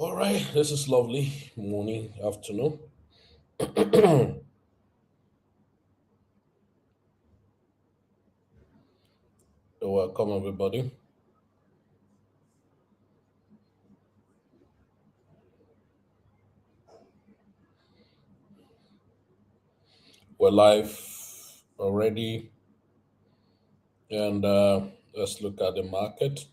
All right, this is lovely morning, afternoon. Welcome, everybody. We're live already, and let's look at the market.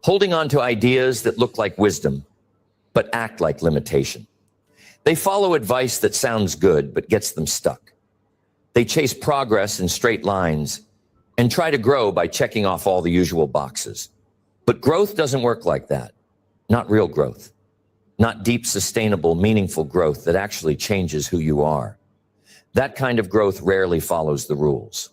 Holding on to ideas that look like wisdom, but act like limitation. They follow advice that sounds good, but gets them stuck. They chase progress in straight lines and try to grow by checking off all the usual boxes. But growth doesn't work like that. Not real growth. Not deep, sustainable, meaningful growth that actually changes who you are. That kind of growth rarely follows the rules.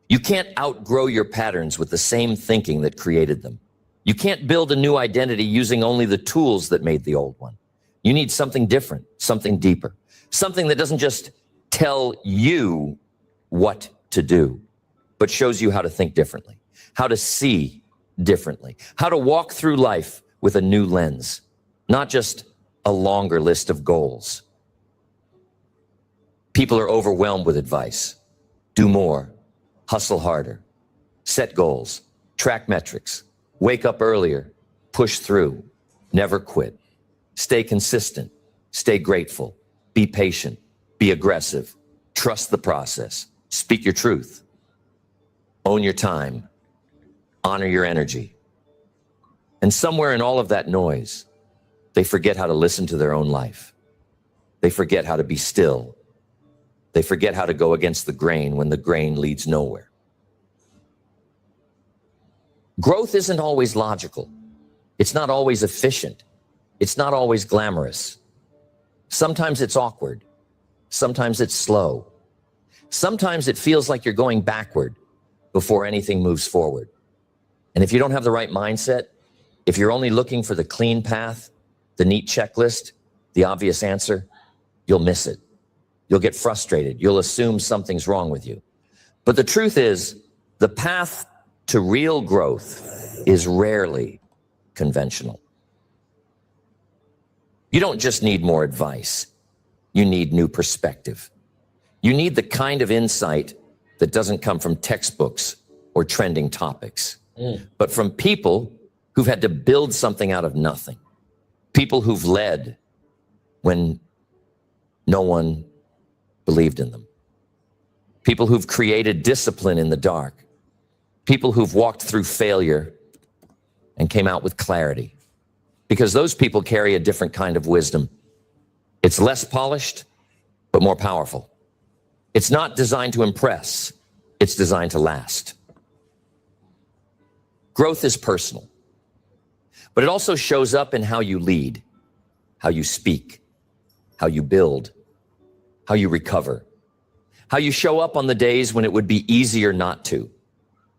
You can't outgrow your patterns with the same thinking that created them. You can't build a new identity using only the tools that made the old one. You need something different, something deeper, something that doesn't just tell you what to do, but shows you how to think differently, how to see differently, how to walk through life with a new lens, not just a longer list of goals. People are overwhelmed with advice. Do more, hustle harder, set goals, track metrics, wake up earlier, push through, never quit, stay consistent, stay grateful, be patient, be aggressive, trust the process, speak your truth, own your time, honor your energy. And somewhere in all of that noise, they forget how to listen to their own life. They forget how to be still. They forget how to go against the grain when the grain leads nowhere. Growth isn't always logical. It's not always efficient. It's not always glamorous. Sometimes it's awkward. Sometimes it's slow. Sometimes it feels like you're going backward before anything moves forward. And if you don't have the right mindset, if you're only looking for the clean path, the neat checklist, the obvious answer, you'll miss it. You'll get frustrated. You'll assume something's wrong with you. But the truth is, the path to real growth is rarely conventional. You don't just need more advice. You need new perspective. You need the kind of insight that doesn't come from textbooks or trending topics, but from people who've had to build something out of nothing. People who've led when no one believed in them. People who've created discipline in the dark. People who've walked through failure and came out with clarity. Because those people carry a different kind of wisdom. It's less polished, but more powerful. It's not designed to impress. It's designed to last. Growth is personal, but it also shows up in how you lead, how you speak, how you build, how you recover, how you show up on the days when it would be easier not to.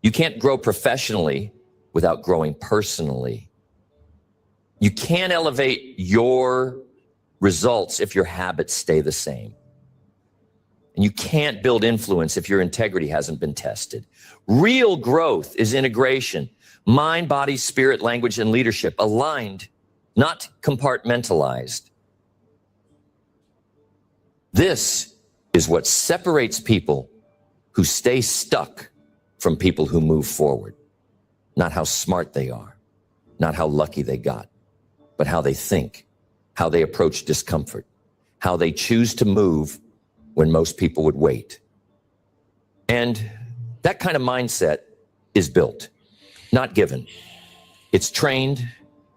You can't grow professionally without growing personally. You can't elevate your results if your habits stay the same. And you can't build influence if your integrity hasn't been tested. Real growth is integration. Mind, body, spirit, language, and leadership aligned, not compartmentalized. This is what separates people who stay stuck from people who move forward. Not how smart they are, not how lucky they got, but how they think, how they approach discomfort, how they choose to move when most people would wait. And that kind of mindset is built, not given. It's trained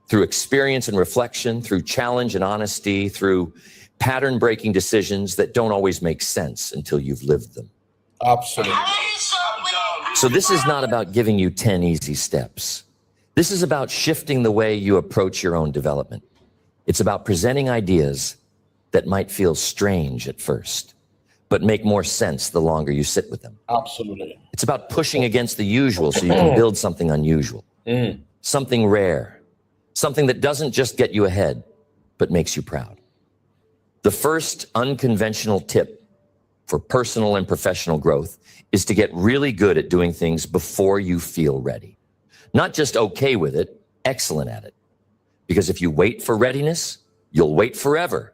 through experience and reflection, through challenge and honesty, through pattern-breaking decisions that don't always make sense until you've lived them. Absolutely. So this is not about giving you 10 easy steps. This is about shifting the way you approach your own development. It's about presenting ideas that might feel strange at first, but make more sense the longer you sit with them. Absolutely. It's about pushing against the usual so you can build something unusual, something rare, something that doesn't just get you ahead, but makes you proud. The first unconventional tip for personal and professional growth is to get really good at doing things before you feel ready. Not just okay with it, excellent at it. Because if you wait for readiness, you'll wait forever.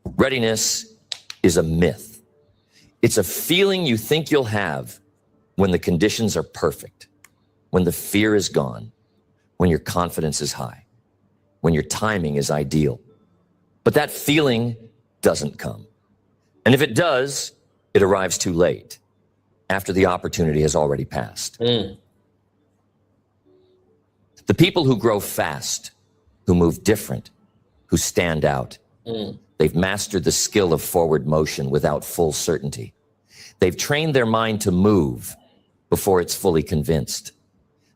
Readiness is a myth. It's a feeling you think you'll have when the conditions are perfect, when the fear is gone, when your confidence is high, when your timing is ideal. But that feeling doesn't come. And if it does, it arrives too late, after the opportunity has already passed. The people who grow fast, who move different, who stand out, they've mastered the skill of forward motion without full certainty. They've trained their mind to move before it's fully convinced.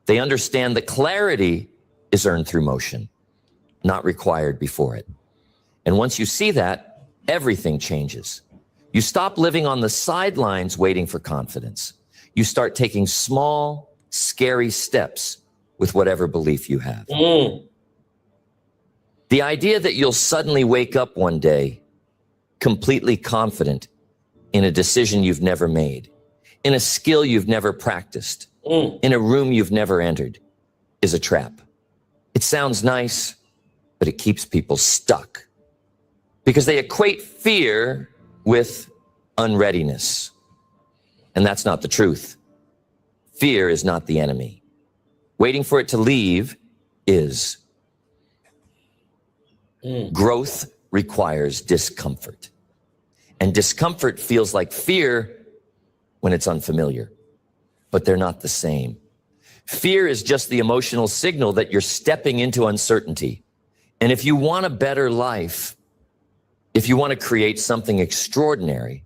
They understand that clarity is earned through motion, not required before it. And once you see that, everything changes. You stop living on the sidelines waiting for confidence. You start taking small, scary steps with whatever belief you have. The idea that you'll suddenly wake up one day completely confident in a decision you've never made, in a skill you've never practiced, in a room you've never entered, is a trap. It sounds nice, but it keeps people stuck because they equate fear with unreadiness. And that's not the truth. Fear is not the enemy. Waiting for it to leave is. Growth requires discomfort. And discomfort feels like fear when it's unfamiliar, but they're not the same. Fear is just the emotional signal that you're stepping into uncertainty. And if you want a better life, if you want to create something extraordinary,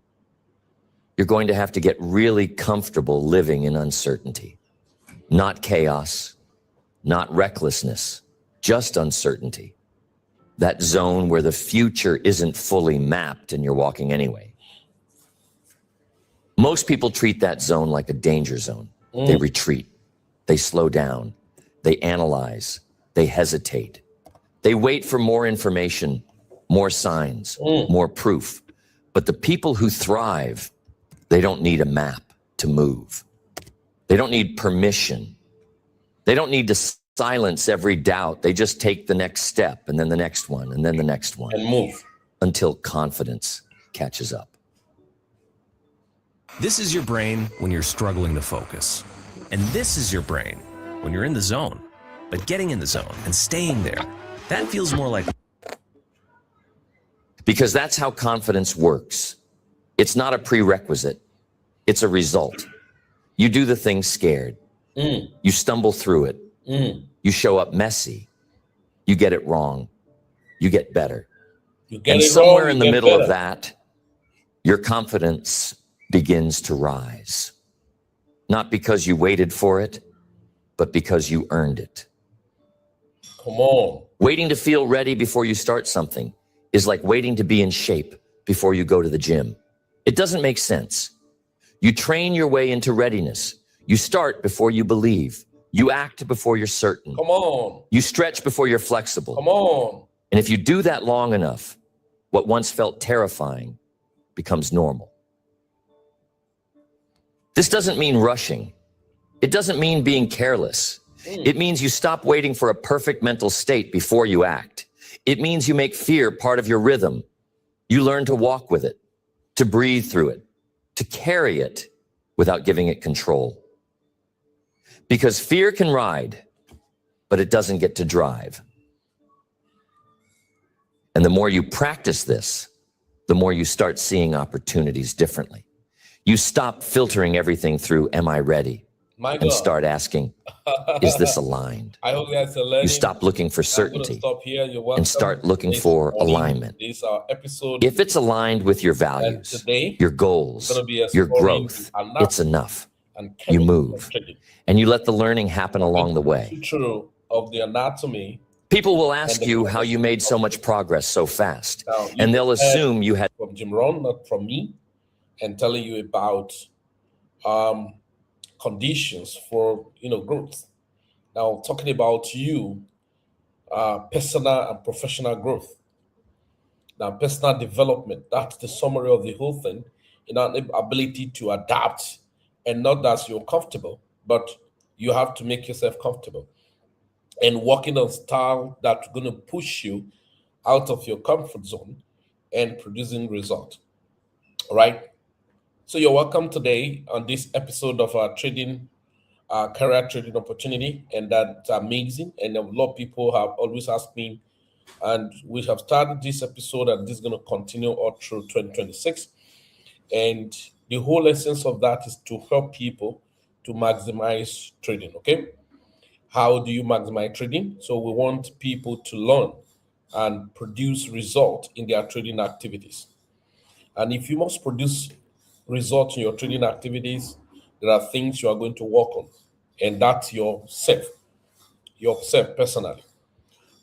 you're going to have to get really comfortable living in uncertainty. Not chaos, not recklessness, just uncertainty. That zone where the future isn't fully mapped and you're walking anyway. Most people treat that zone like a danger zone. They retreat, they slow down, they analyze, they hesitate. They wait for more information more signs, Mm. more proof. But the people who thrive, they don't need a map to move. They don't need permission. They don't need to silence every doubt. They just take the next step and then the next one and then the next one And move. until confidence catches up. This is your brain when you're struggling to focus. And this is your brain when you're in the zone. But getting in the zone and staying there, that feels more like... Because that's how confidence works. It's not a prerequisite. It's a result. You do the thing scared. You stumble through it. You show up messy. You get it wrong. You get better. You get And it somewhere wrong, in you the get middle better. of that, your confidence begins to rise. Not because you waited for it, but because you earned it. Come on. Waiting to feel ready before you start something is like waiting to be in shape before you go to the gym. It doesn't make sense. You train your way into readiness. You start before you believe. You act before you're certain. Come on. You stretch before you're flexible. Come on. And if you do that long enough, what once felt terrifying becomes normal. This doesn't mean rushing. It doesn't mean being careless. It means you stop waiting for a perfect mental state before you act. It means you make fear part of your rhythm. You learn to walk with it, to breathe through it, to carry it without giving it control. Because fear can ride, but it doesn't get to drive. And the more you practice this, the more you start seeing opportunities differently. You stop filtering everything through, am I ready? My And God. start asking, is this aligned? I hope that's a learning. You stop looking for I'm going to certainty stop here. You're welcome. and start looking This for morning, alignment. This is our episode. If it's aligned with your And values, today, your goals, gonna be your exploring growth, the anatomy it's enough. and You chemistry move. of trading. And you let the learning happen along the way. True of the anatomy. People will ask And the you how you made so much progress so fast. Now, And they'll heard assume you had from Jim Rohn, not from me, and telling you about conditions for growth. Now, talking about you, personal and professional growth. Now, personal development, that's the summary of the whole thing, an ability to adapt, and not that you're comfortable, but you have to make yourself comfortable. And working on style that's going to push you out of your comfort zone and producing result. All right. So you're welcome today on this episode of our career trading opportunity, and that's amazing. And a lot of people have always asked me, and we have started this episode, and this is going to continue all through 2026. And the whole essence of that is to help people to maximize trading. Okay, how do you maximize trading? So we want people to learn and produce result in their trading activities. And if you must produce results in your trading activities, there are things you are going to work on, and that's yourself personally.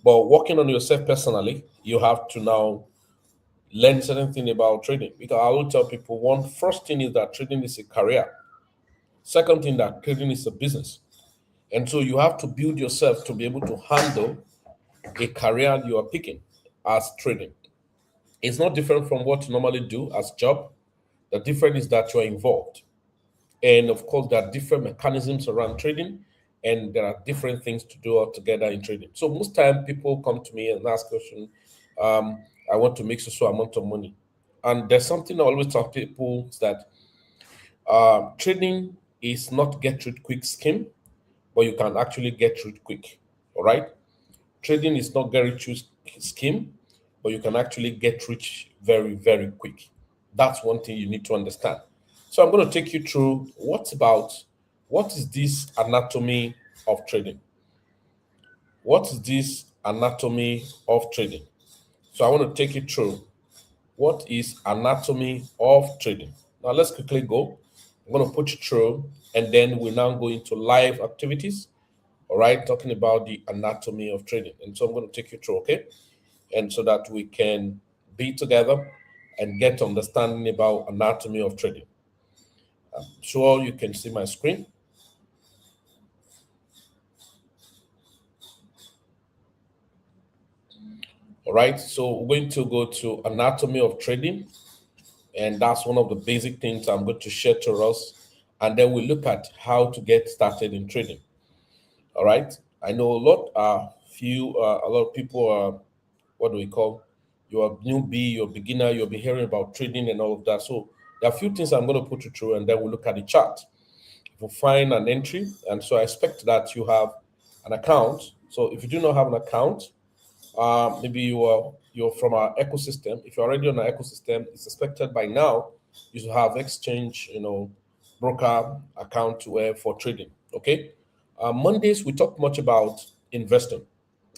But working on yourself personally, you have to now learn certain thing about trading. Because I will tell people, first thing is that trading is a career. Second thing, that trading is a business. And so you have to build yourself to be able to handle a career you are picking as trading. It's not different from what you normally do as job. The difference is that you're involved. And of course, there are different mechanisms around trading, and there are different things to do altogether in trading. So most time people come to me and ask question, I want to make so amount of money. And there's something I always tell people is that trading is not get rich quick scheme, but you can actually get rich quick. All right. Trading is not get rich scheme, but you can actually get rich very, very quick. That's one thing you need to understand. So I'm going to take you through what is this anatomy of trading? What is this anatomy of trading? So I want to take you through what is anatomy of trading. Now let's quickly go. I'm going to put you through, and then we're now going to live activities. All right, talking about the anatomy of trading. And so I'm going to take you through, okay? And so that we can be together and get understanding about anatomy of trading. I'm sure you can see my screen. All right. So we're going to go to anatomy of trading, and that's one of the basic things I'm going to share to us. And then we look at how to get started in trading. All right. I know a lot of people are, what do we call? You're a newbie, you're a beginner, you'll be hearing about trading and all of that. So there are a few things I'm going to put you through, and then we'll look at the chart. We'll find an entry, and so I expect that you have an account. So if you do not have an account, maybe you're from our ecosystem. If you're already on our ecosystem, it's expected by now you should have exchange, broker account for trading. Okay. Mondays we talk much about investing.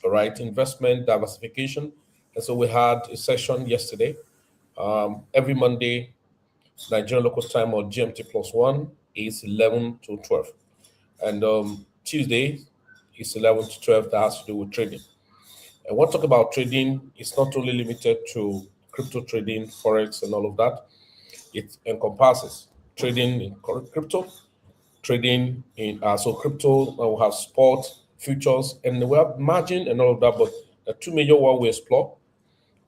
All right, investment diversification, and so we had a session yesterday. Every Monday, Nigerian local time or GMT +1 is 11 to 12, and Tuesday is 11 to 12. That has to do with trading. And we'll talk about trading. It's not only limited to crypto trading, forex, and all of that. It encompasses trading in crypto, trading in so crypto. We have spot, futures, and we have margin and all of that. But the two major ones we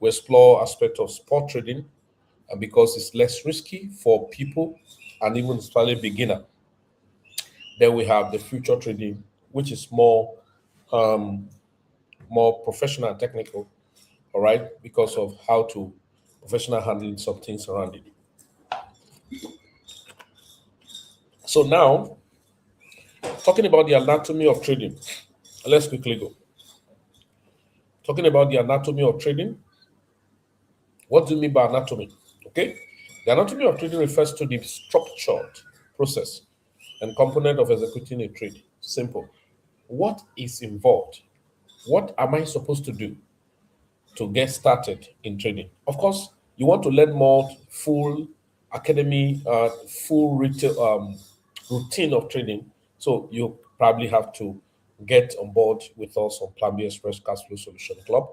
explore aspect of spot trading, and because it's less risky for people and even especially beginner. Then we have the future trading, which is um, more professional and technical, all right, because of how to professional handling some things around it. So now, talking about the anatomy of trading, let's quickly go. Talking about the anatomy of trading, what do you mean by anatomy? Okay, the anatomy of trading refers to the structured process and component of executing a trade. Simple. What is involved? What am I supposed to do to get started in trading? Of course, you want to learn more full academy, full retail routine of trading. So you probably have to get on board with us on Plan B Express Cash Flow Solution Club,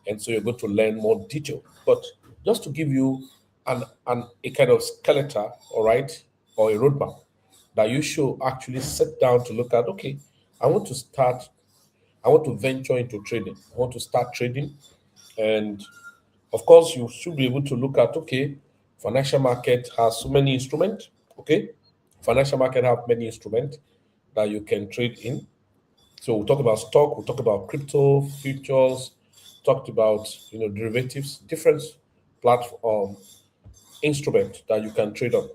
and so you're going to learn more detail. But just to give you a kind of skeleton, all right, or a roadmap that you should actually sit down to look at. Okay, I want to start. I want to venture into trading. I want to start trading, and of course, you should be able to look at, okay, financial market has so many instruments. Okay, financial market have many instruments that you can trade in. So we'll talk about stock, we'll talk about crypto, futures, talked about derivatives, different platform instrument that you can trade on.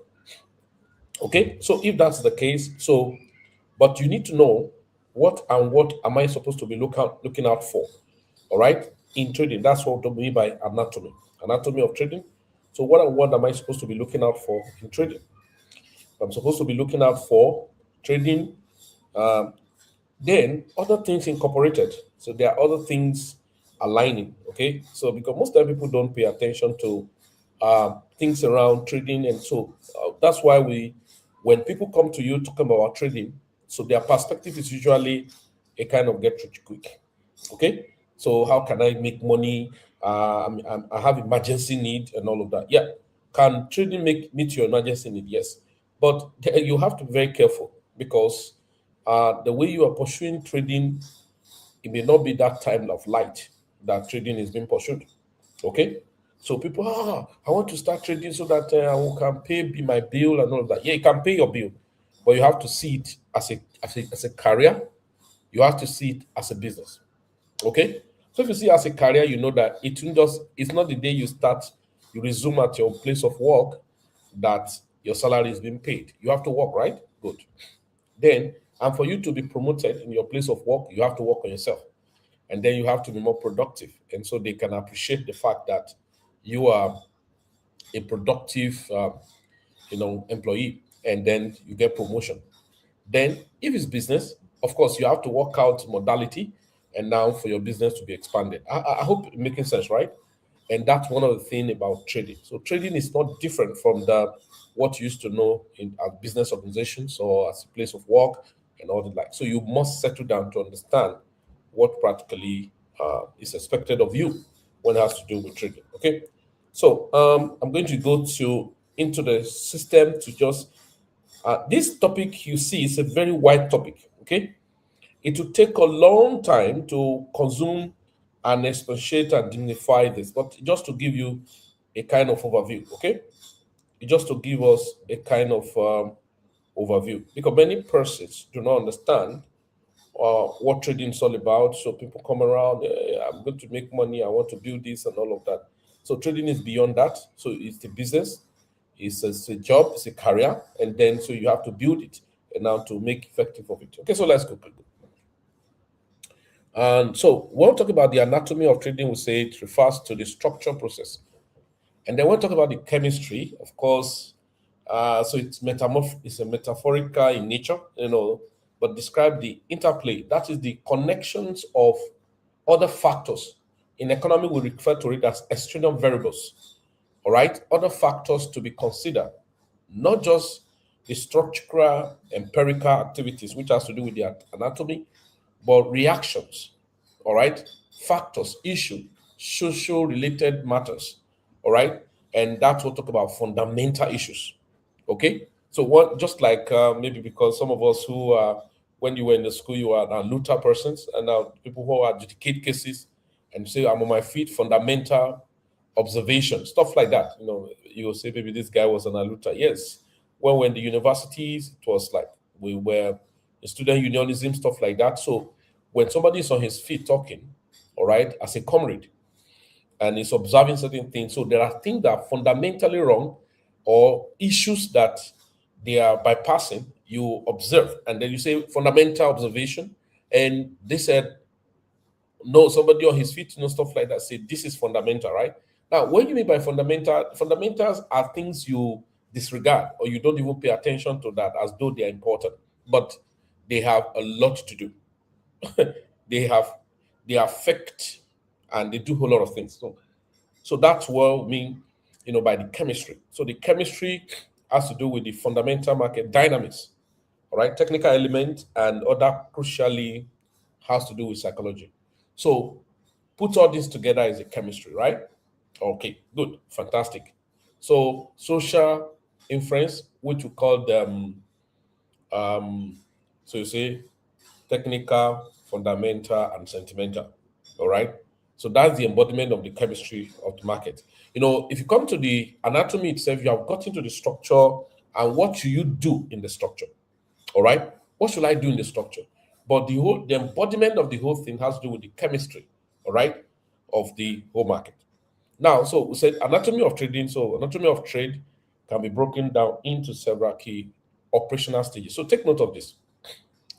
Okay, so if that's the case, but you need to know what am I supposed to be looking out for. All right, in trading, that's what we mean by anatomy of trading. So what am I supposed to be looking out for in trading? I'm supposed to be looking out for trading, um, then other things incorporated. So there are other things aligning. Okay, so because most of the people don't pay attention to things around trading, and so that's why when people come to you talking about trading, so their perspective is usually a kind of get rich quick. Okay, so how can I make money? I have emergency need and all of that. Yeah, can trading meet your emergency need? Yes, but you have to be very careful because the way you are pursuing trading, it may not be that time of light that trading is being pursued. Okay, so people, I want to start trading so that I can pay my bill and all of that. Yeah, you can pay your bill, but you have to see it as a career. You have to see it as a business. Okay, so if you see it as a career, you know that it's not the day you start, you resume at your place of work that your salary is being paid. You have to work, right? Good. Then, and for you to be promoted in your place of work, you have to work on yourself. And then you have to be more productive. And so they can appreciate the fact that you are a productive, employee, and then you get promotion. Then, if it's business, of course, you have to work out modality and now for your business to be expanded. I hope it's making sense, right? And that's one of the things about trading. So trading is not different from the what you used to know in business organizations or as a place of work and all the like. So you must settle down to understand what practically is expected of you when it has to do with trading. Okay, so I'm going to go into the system to just this topic you see is a very wide topic. Okay, it will take a long time to consume and expatiate and dignify this, but just to give you a kind of overview, okay? Just to give us a kind of overview, because many persons do not understand what trading is all about. So people come around, I'm going to make money, I want to build this and all of that. So trading is beyond that. So it's a business, it's a job, it's a career, and then so you have to build it and now to make effective of it. Okay, so let's go. And so when we talk about the anatomy of trading, we say it refers to the structure process. And then when we talk about the chemistry, of course, so it's a metaphorical in nature, but describe the interplay. That is the connections of other factors. In economy, we refer to it as external variables. All right, other factors to be considered, not just the structural empirical activities, which has to do with the anatomy, but reactions, all right, factors, issue, social related matters, all right, and that's what talk about fundamental issues. Okay, so what, just like maybe because some of us who when you were in the school, you are Luther persons, and now people who adjudicate cases and say, I'm on my feet, fundamental observation, stuff like that. You'll say maybe this guy was an Aluta. Yes. When we're in the universities, it was like we were in student unionism, stuff like that. So when somebody is on his feet talking, all right, as a comrade, and is observing certain things, so there are things that are fundamentally wrong or issues that they are bypassing, you observe, and then you say fundamental observation, and they said, no, somebody on his feet, stuff like that, say this is fundamental, right? Now, what do you mean by fundamental? Fundamentals are things you disregard or you don't even pay attention to that as though they are important, but they have a lot to do. they affect and they do a whole lot of things. So that's what we mean, by the chemistry. So the chemistry has to do with the fundamental market dynamics, all right, technical element, and other crucially has to do with psychology. So put all this together is a chemistry, right? Okay, good, fantastic. So social inference, which we call them, so you say technical, fundamental, and sentimental. All right. So that's the embodiment of the chemistry of the market. If you come to the anatomy itself, you have got into the structure and what should you do in the structure. All right. What should I do in the structure? But the embodiment of the whole thing has to do with the chemistry, all right, of the whole market. Now, so we said anatomy of trading. So anatomy of trade can be broken down into several key operational stages. So take note of this.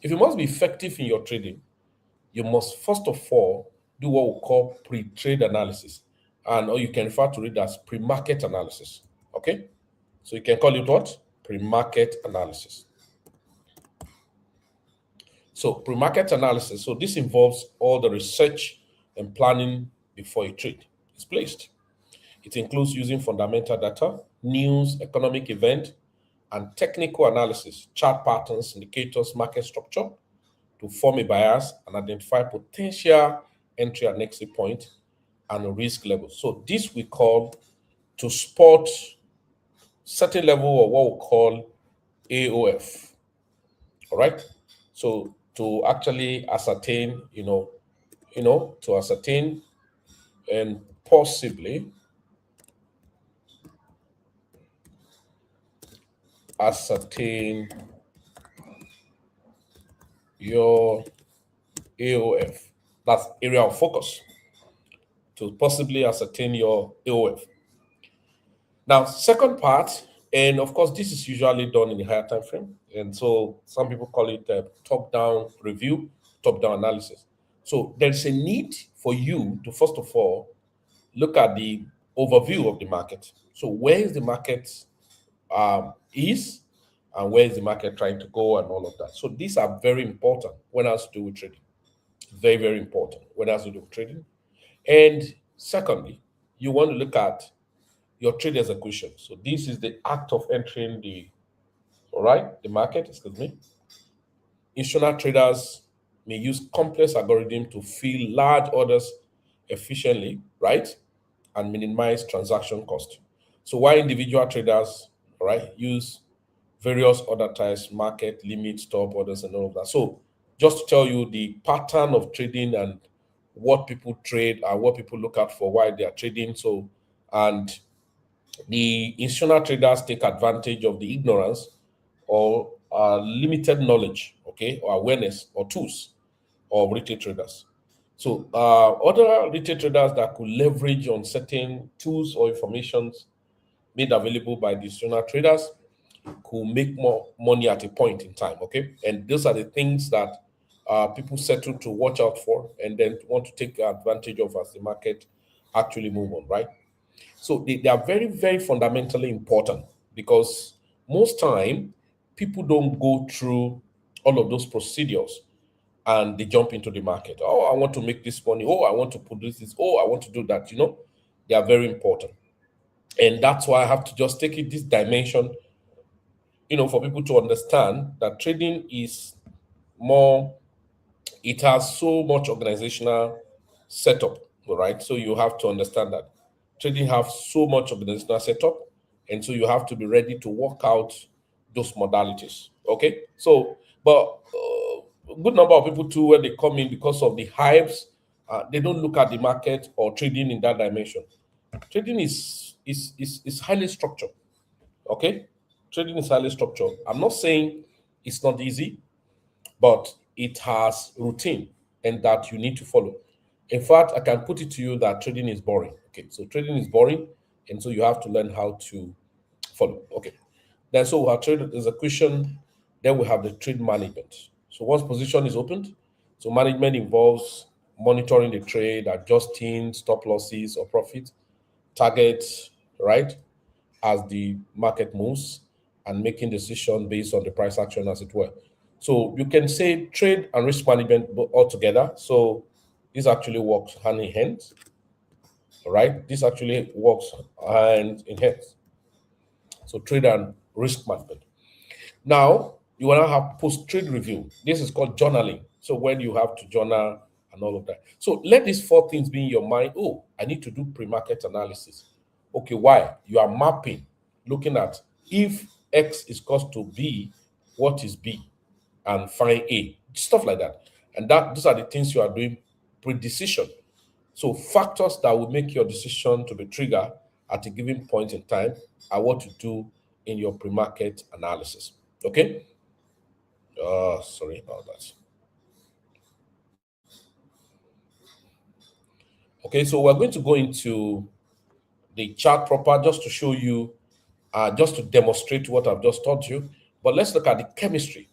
If you must be effective in your trading, you must first of all do what we call pre-trade analysis, or you can refer to it as pre-market analysis. Okay, so you can call it what? Pre-market analysis. So pre-market analysis. So this involves all the research and planning before a trade is placed. It includes using fundamental data, news, economic event, and technical analysis, chart patterns, indicators, market structure to form a bias and identify potential entry and exit point and risk level. So this we call to spot certain level of what we call AOF. All right. So to actually ascertain, to ascertain and possibly ascertain your AOF. That's area of focus. To possibly ascertain your AOF. Now, second part, and of course, this is usually done in a higher time frame. And so some people call it top-down review, top-down analysis. So there's a need for you to, first of all, look at the overview of the market. So where is the market is, and where is the market trying to go, and all of that. So these are very important when it has to do with trading. Very, very important when it has to do with trading. And secondly, you want to look at your trade execution. So this is the act of entering the market, excuse me. Institutional traders may use complex algorithms to fill large orders efficiently, right? And minimize transaction cost. So while individual traders, use various other types, market, limit, stop orders, and all of that. So just to tell you the pattern of trading and what people trade and what people look out for while they are trading. So, and the institutional traders take advantage of the ignorance or limited knowledge, okay, or awareness or tools of retail traders. So, other retail traders that could leverage on certain tools or informations made available by the institutional traders could make more money at a point in time, okay? And those are the things that people settle to watch out for and then want to take advantage of as the market actually move on, right? So they are very, very fundamentally important because most time people don't go through all of those procedures and they jump into the market. Oh, I want to make this money. Oh, I want to produce this. Oh, I want to do that. They are very important. And that's why I have to just take it this dimension, for people to understand that trading is more, it has so much organizational setup, all right? So you have to understand that trading have so much organizational setup, and so you have to be ready to work out those modalities, okay? So, but a good number of people too, when they come in because of the hypes, they don't look at the market or trading in that dimension. Trading is highly structured, okay? Trading is highly structured. I'm not saying it's not easy, but it has routine and that you need to follow. In fact, I can put it to you that trading is boring. Okay, so trading is boring, and so you have to learn how to follow. Okay, then so we have trade execution, then we have the trade management. So once position is opened, so management involves monitoring the trade, adjusting stop losses or profit, targets, right, as the market moves and making decisions based on the price action, as it were. So you can say trade and risk management all together. So this actually works hand in hand, all right? This actually works hand in hand. So trade and risk management. Now you want to have post-trade review. This is called journaling. So when you have to journal and all of that. So let these four things be in your mind. Oh, I need to do pre-market analysis. Okay, why? You are mapping, looking at if X is cost to B, what is B? And find A. Stuff like that. And those are the things you are doing pre-decision. So factors that will make your decision to be triggered at a given point in time are what you do in your pre-market analysis. Okay? Sorry about that. Okay, so we're going to go into the chart proper just to show you, just to demonstrate what I've just taught you. But let's look at the chemistry.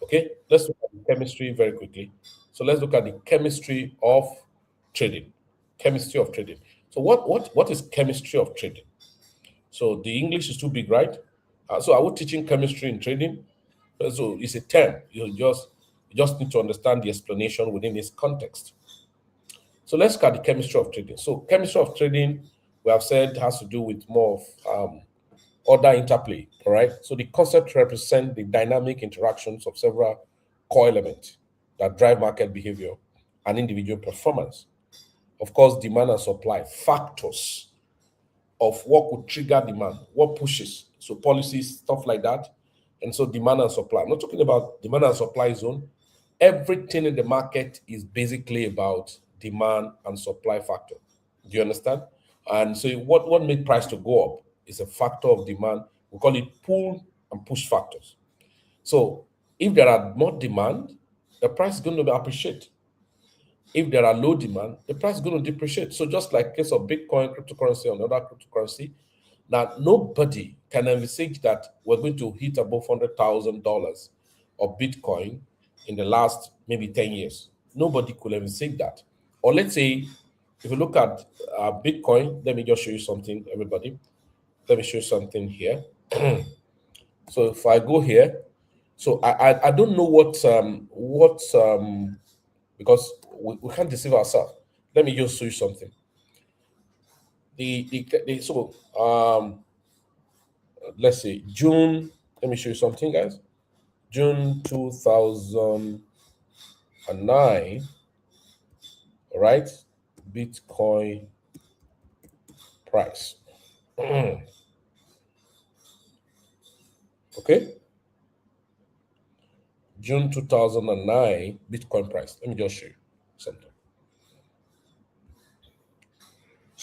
Okay, let's look at the chemistry very quickly. So let's look at the chemistry of trading. Chemistry of trading. So what is chemistry of trading? So the English is too big, right? So are we teaching chemistry in trading? So it's a term. You just need to understand the explanation within its context. So let's look at the chemistry of trading. So chemistry of trading, we have said, has to do with more of order interplay. All right. So the concept represents the dynamic interactions of several core elements that drive market behavior and individual performance. Of course, demand and supply factors of what could trigger demand, what pushes. So policies, stuff like that. And so demand and supply. I'm not talking about demand and supply zone. Everything in the market is basically about demand and supply factor. Do you understand? And so what made price to go up is a factor of demand. We call it pull and push factors. So if there are more demand, the price is going to appreciate. If there are low demand, the price is going to depreciate. So just like case of Bitcoin, cryptocurrency, and other cryptocurrency, now nobody can envisage that we're going to hit above $100,000 of Bitcoin in the last maybe 10 years. Nobody could envisage that. Or let's say, if you look at Bitcoin, let me just show you something, everybody. Let me show you something here. So if I go here, so I don't know what because we can't deceive ourselves. Let me just show you something. So let's say June. Let me show you something, guys. June 2009. All right, Bitcoin price. Okay, June 2009 Bitcoin price. Let me just show you something.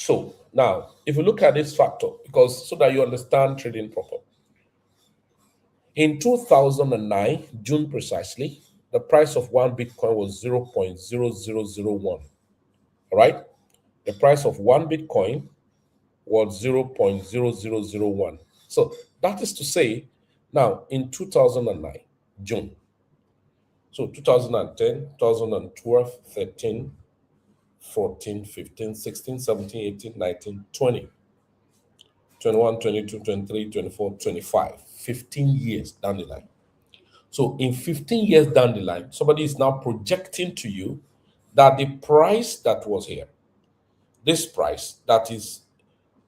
So now, if you look at this factor, because so that you understand trading proper, in 2009, June precisely, the price of one Bitcoin was 0.0001. All right. The price of one Bitcoin was 0.0001. So that is to say, now in 2009, June, so 2010, 2012, 13, 14, 15, 16, 17, 18, 19, 20, 21, 22, 23, 24, 25, 15 years down the line. So in 15 years down the line, somebody is now projecting to you that the price that was here, this price that is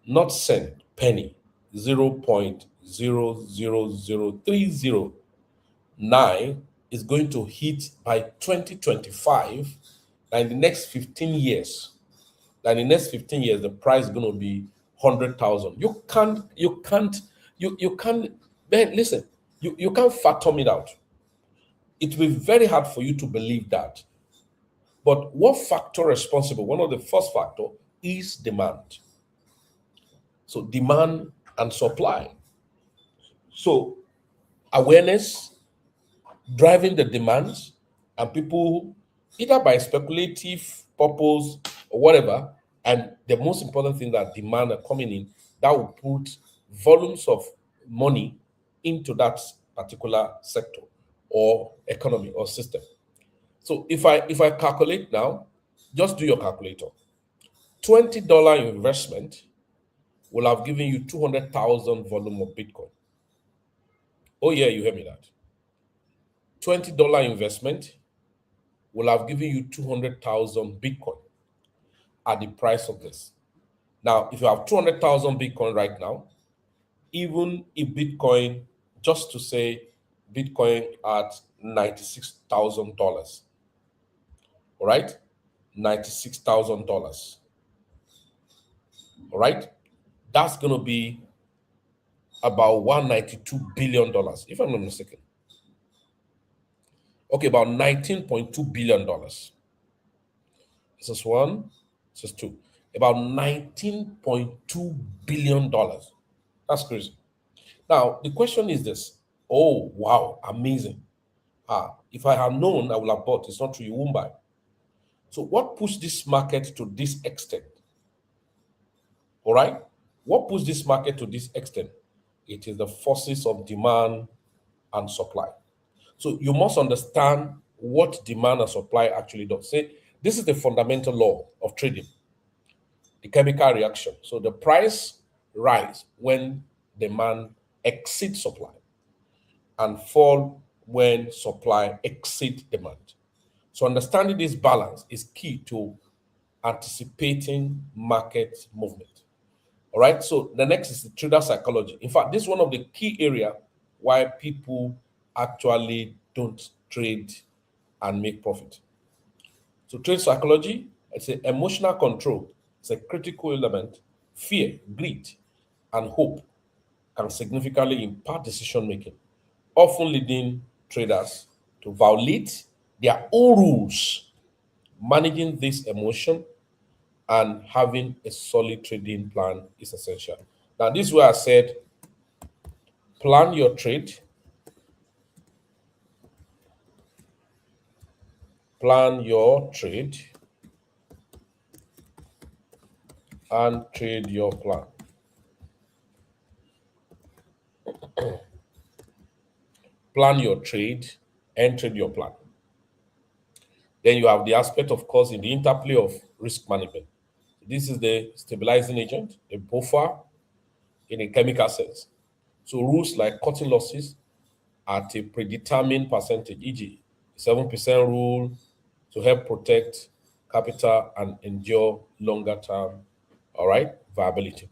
not cent, penny, 0.000309 is going to hit by 2025, and in the next 15 years, the price is going to be 100,000. Man, listen, you can't fathom it out. It will be very hard for you to believe that. But what factor responsible? One of the first factor is demand. So demand and supply. So awareness driving the demands, and people either by speculative purpose or whatever. And the most important thing, that demand are coming in, that will put volumes of money into that particular sector or economy or system. So if I calculate now, just do your calculator. $20 investment will have given you 200,000 volume of Bitcoin. Oh yeah, you hear me that. $20 investment will have given you 200,000 Bitcoin at the price of this. Now, if you have 200,000 Bitcoin right now, even if Bitcoin, just to say Bitcoin at $96,000, all right? $96,000, all right? That's going to be about $192 billion, if I'm not mistaken. Okay, about $19.2 billion. This is one, this is two. About $19.2 billion. That's crazy. Now, the question is this. Oh, wow, amazing. If I had known, I would have bought. It's not true, you won't buy. So what pushed this market to this extent? All right? What pushed this market to this extent? It is the forces of demand and supply. So you must understand what demand and supply actually does. Say, this is the fundamental law of trading, the chemical reaction. So the price rise when demand exceeds supply and fall when supply exceeds demand. So understanding this balance is key to anticipating market movement. All right. So the next is the trader psychology. In fact, this is one of the key area why people actually don't trade and make profit. So trade psychology, it's an emotional control. It's a critical element. Fear, greed, and hope can significantly impact decision making, often leading traders to violate their own rules. Managing this emotion and having a solid trading plan is essential. Now, this is where I said plan your trade, plan your trade, and trade your plan. Plan your trade and trade your plan. Then you have the aspect, of course, in the interplay of risk management. This is the stabilizing agent, the buffer in a chemical sense. So rules like cutting losses at a predetermined percentage, e.g., 7% rule to help protect capital and endure longer term, all right, viability.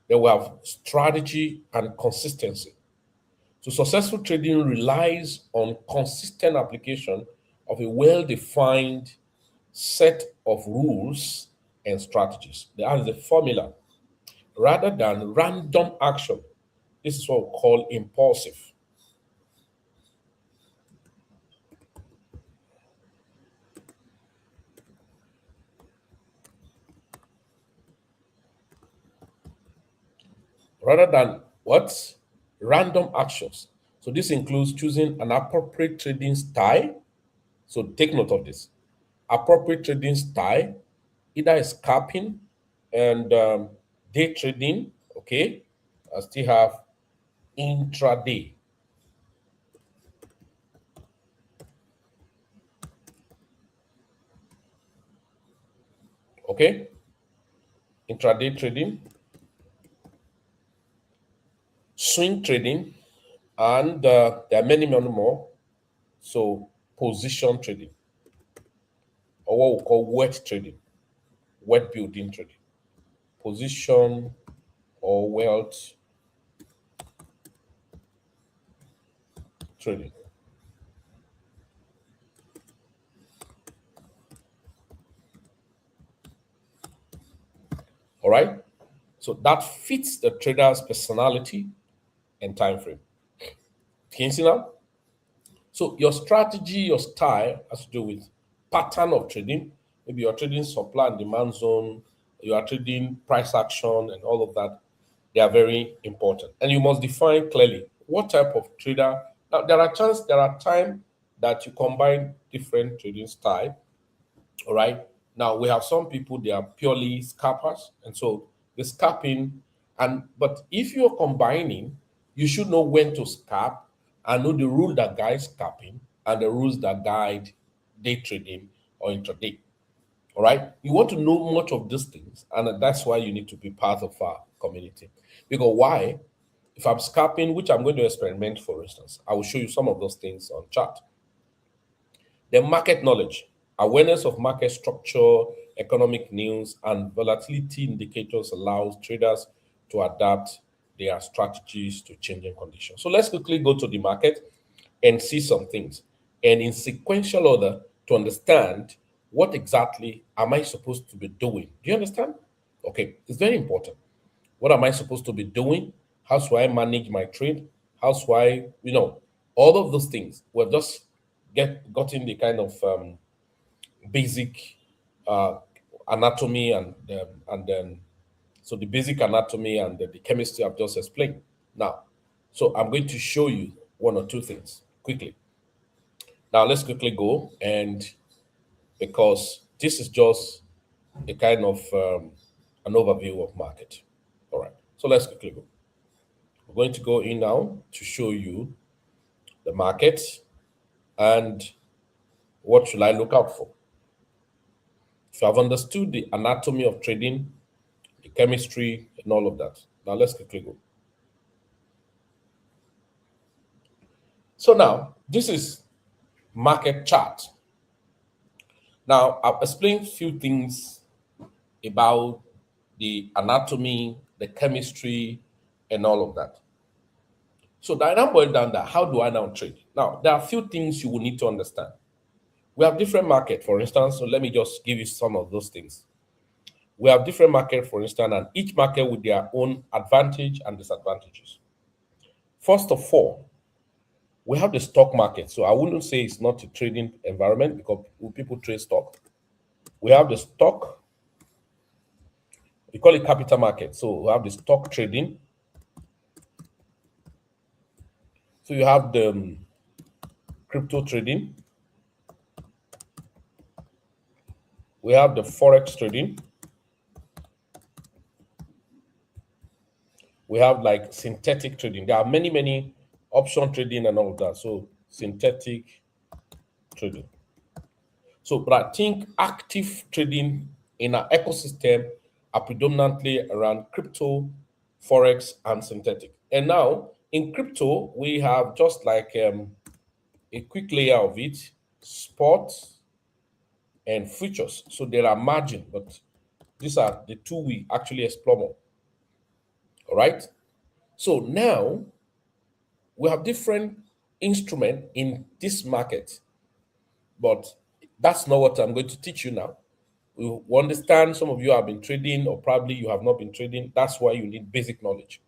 Then we have strategy and consistency. So successful trading relies on consistent application of a well-defined set of rules and strategies. That is the formula rather than random action. This is what we call impulsive. rather than what? Random actions. So this includes choosing an appropriate trading style. So take note of this. Appropriate trading style, either scalping and day trading. Okay. I still have intraday. Okay. Intraday trading, swing trading, and there are many, many more. So position trading, or what we call wet trading, wet building trading, position or wealth trading. All right. So that fits the trader's personality and time frame. Can you see now? So your strategy, your style has to do with pattern of trading. Maybe you're trading supply and demand zone, you are trading price action and all of that. They are very important. And you must define clearly what type of trader. Now there are times that you combine different trading style. All right. Now we have some people they are purely scalpers, and so the scalping but if you're combining, you should know when to scalp and know the rule that guides scalping and the rules that guide day trading or intraday. All right. You want to know much of these things, and that's why you need to be part of our community. Because why? If I'm scalping, which I'm going to experiment, for instance, I will show you some of those things on chart. The market knowledge, awareness of market structure, economic news, and volatility indicators allows traders to adapt their strategies to changing conditions. So let's quickly go to the market and see some things. And in sequential order to understand what exactly am I supposed to be doing. Do you understand? Okay, it's very important. What am I supposed to be doing? How do I manage my trade? How do I, all of those things. We've just gotten the kind of basic uh, anatomy and then so the basic anatomy and the chemistry I've just explained. Now, so I'm going to show you one or two things quickly. Now let's quickly go and because this is just a kind of an overview of market. All right. So let's quickly go. We're going to go in now to show you the market and what should I look out for. If you have understood the anatomy of trading, the chemistry, and all of that. Now let's quickly go. So now this is market chart. Now I've explained a few things about the anatomy, the chemistry, and all of that. So that now boil down that how do I now trade? Now there are a few things you will need to understand. We have different market, for instance. So let me just give you some of those things. We have different market, for instance, and each market with their own advantage and disadvantages. First of all, we have the stock market. So I wouldn't say it's not a trading environment because people trade stock. We have the stock, we call it capital market. So we have the stock trading. So you have the crypto trading. We have the forex trading. We have like synthetic trading. There are many, many option trading and all of that. So synthetic trading. So, but I think active trading in our ecosystem are predominantly around crypto, forex, and synthetic. And now in crypto, we have just like a quick layer of it, spot and futures. So there are margin, but these are the two we actually explore more. All right. So now we have different instrument in this market, but that's not what I'm going to teach you now. We understand some of you have been trading, or probably you have not been trading. That's why you need basic knowledge.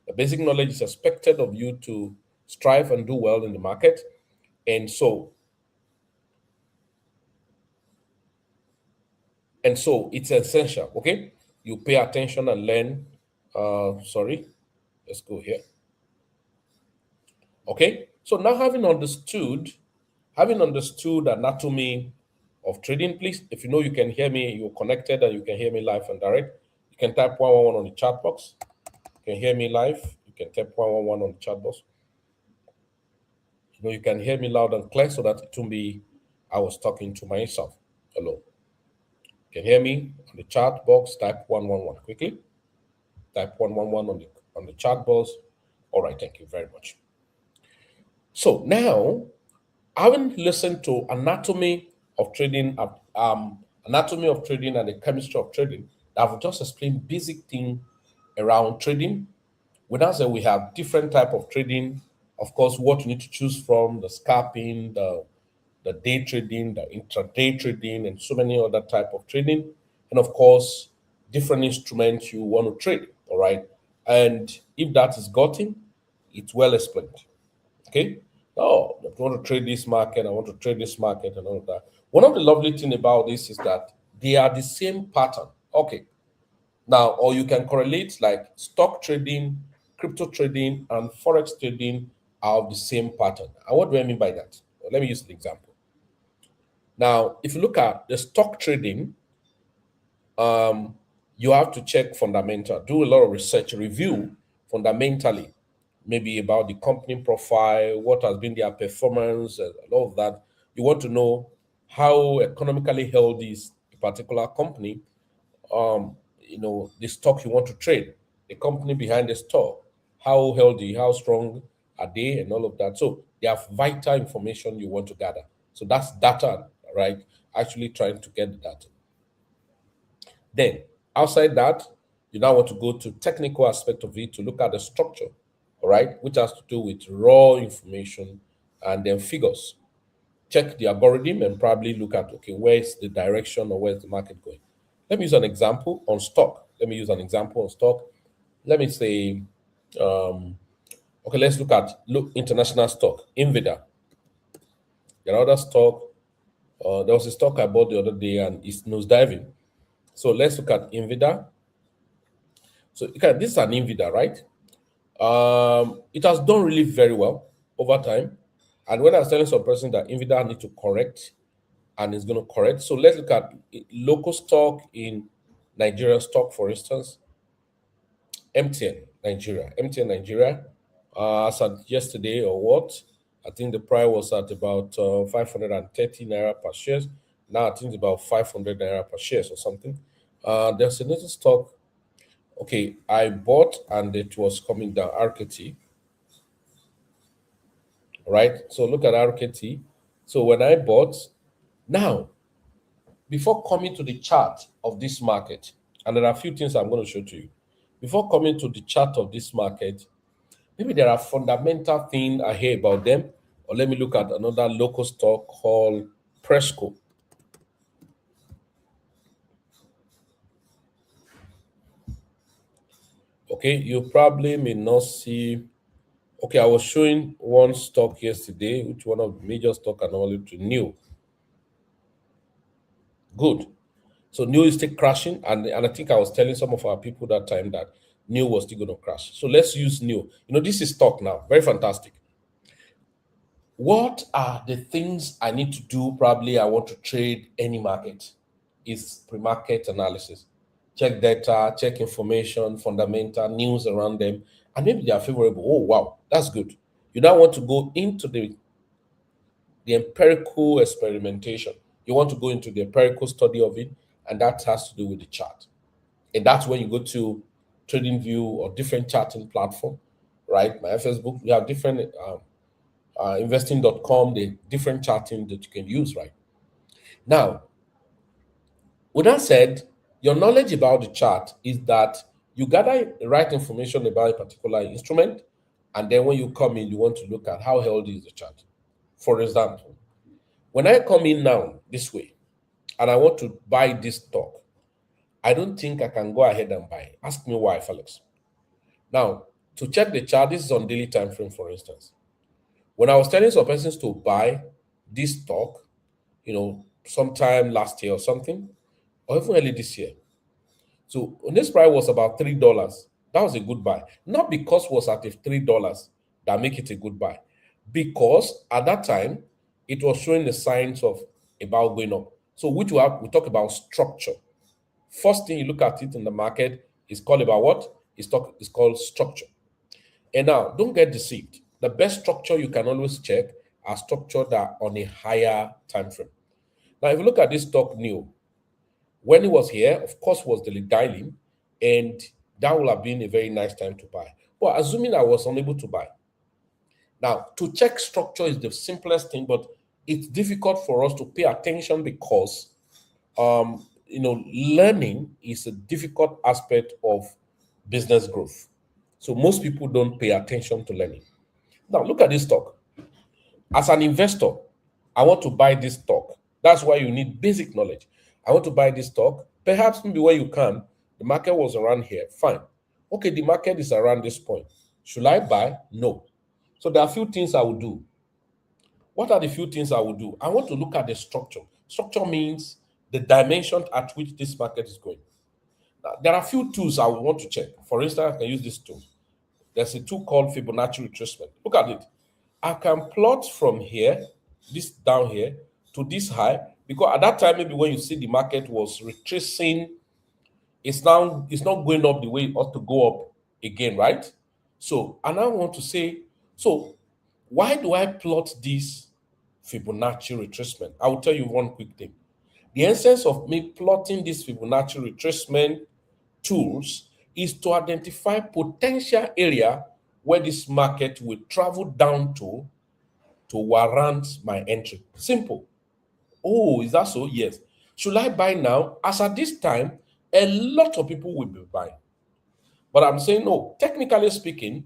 The basic knowledge is expected of you to strive and do well in the market. And so it's essential. Okay, you pay attention and learn. Sorry, Let's go here. Okay, so now having understood anatomy of trading, please, if you know you can hear me, you're connected and you can hear me live and direct, you can type 111 on the chat box. You can hear me live, you can type 111 on the chat box. You can hear me loud and clear so that it won't be I was talking to myself. Hello. You can hear me on the chat box, type 111 quickly. Type 111 on the chat box. All right, thank you very much. So now, having listened to anatomy of trading and the chemistry of trading, I've just explained basic thing around trading. We now say we have different type of trading. Of course, what you need to choose from, the scalping, the day trading, the intraday trading, and so many other type of trading. And of course, different instruments you want to trade. All right. And if that is gotten, it's well explained. Okay. Oh, I want to trade this market, I want to trade this market, and all of that. One of the lovely thing about this is that they are the same pattern. Okay. Now, or you can correlate like stock trading, crypto trading, and forex trading are of the same pattern. And what do I mean by that? Well, let me use an example. Now, if you look at the stock trading, you have to check fundamental, do a lot of research, review fundamentally, maybe about the company profile, what has been their performance, and all of that. You want to know how economically healthy is a particular company, the stock you want to trade, the company behind the stock, how healthy, how strong are they, and all of that. So they have vital information you want to gather. So that's data, right? Actually trying to get the data. Then outside that, you now want to go to technical aspect of it to look at the structure, all right, which has to do with raw information and then figures. Check the algorithm and probably look at, okay, where's the direction or where's the market going? Let me use an example on stock. Let me say, okay, let's look at international stock, Nvidia. There are other stock. There was a stock I bought the other day and it's nosediving. So let's look at Nvidia. So this is an Nvidia, right? It has done really very well over time. And when I was telling some person that Nvidia need to correct, and it's going to correct. So let's look at local stock in Nigeria stock, for instance. MTN Nigeria. As at yesterday or what? I think the price was at about 530 naira per share. Now I think it's about 500 naira per share or something. There's another stock. Okay, I bought and it was coming down, RKT. Right? So look at RKT. So when I bought, now, before coming to the chart of this market, and there are a few things I'm going to show to you. Before coming to the chart of this market, maybe there are fundamental things I hear about them, or let me look at another local stock called Presco. Okay, you probably may not see. Okay, I was showing one stock yesterday, which one of the major stock I normally to new. Good. So new is still crashing, and I think I was telling some of our people that time that new was still going to crash. So let's use new. This is stock now. Very fantastic. What are the things I need to do? Probably I want to trade any market. Is pre-market analysis. Check data, check information, fundamental news around them, and maybe they are favorable. Oh, wow, that's good. You now want to go into the empirical experimentation. You want to go into the empirical study of it, and that has to do with the chart. And that's when you go to TradingView or different charting platform, right? My Facebook, we have different investing.com, the different charting that you can use, right? Now, with that said, your knowledge about the chart is that you gather the right information about a particular instrument, and then when you come in, you want to look at how healthy is the chart. For example, when I come in now this way, and I want to buy this stock, I don't think I can go ahead and buy. Ask me why, Felix. Now, to check the chart, this is on daily time frame, for instance. When I was telling some persons to buy this stock, sometime last year or something, or even early this year. So when this price was about $3, That was a good buy. Not because it was at $3 that make it a good buy. Because at that time, it was showing the signs of about going up. So we talk about structure. First thing you look at it in the market is called about what? It's called structure. And now, don't get deceived. The best structure you can always check are structure that are on a higher time frame. Now, if you look at this stock new, when it was here, of course, was the dialing, and that would have been a very nice time to buy. But assuming I was unable to buy, now to check structure is the simplest thing, but it's difficult for us to pay attention because learning is a difficult aspect of business growth. So most people don't pay attention to learning. Now look at this stock. As an investor, I want to buy this stock. That's why you need basic knowledge. I want to buy this stock. Perhaps maybe where you can, the market was around here. Fine. Okay, the market is around this point. Should I buy? No. So there are a few things I will do. What are the few things I will do? I want to look at the structure. Structure means the dimension at which this market is going. Now, there are a few tools I would want to check. For instance, I can use this tool. There's a tool called Fibonacci retracement. Look at it. I can plot from here, this down here, to this high, because at that time, maybe when you see the market was retracing, it's not going up the way it ought to go up again, right? So, and I want to say, so why do I plot this Fibonacci retracement? I will tell you one quick thing. The essence of me plotting this Fibonacci retracement tools is to identify potential area where this market will travel down to warrant my entry. Simple. Oh, is that so? Yes. Should I buy now? As at this time, a lot of people will be buying. But I'm saying no, technically speaking,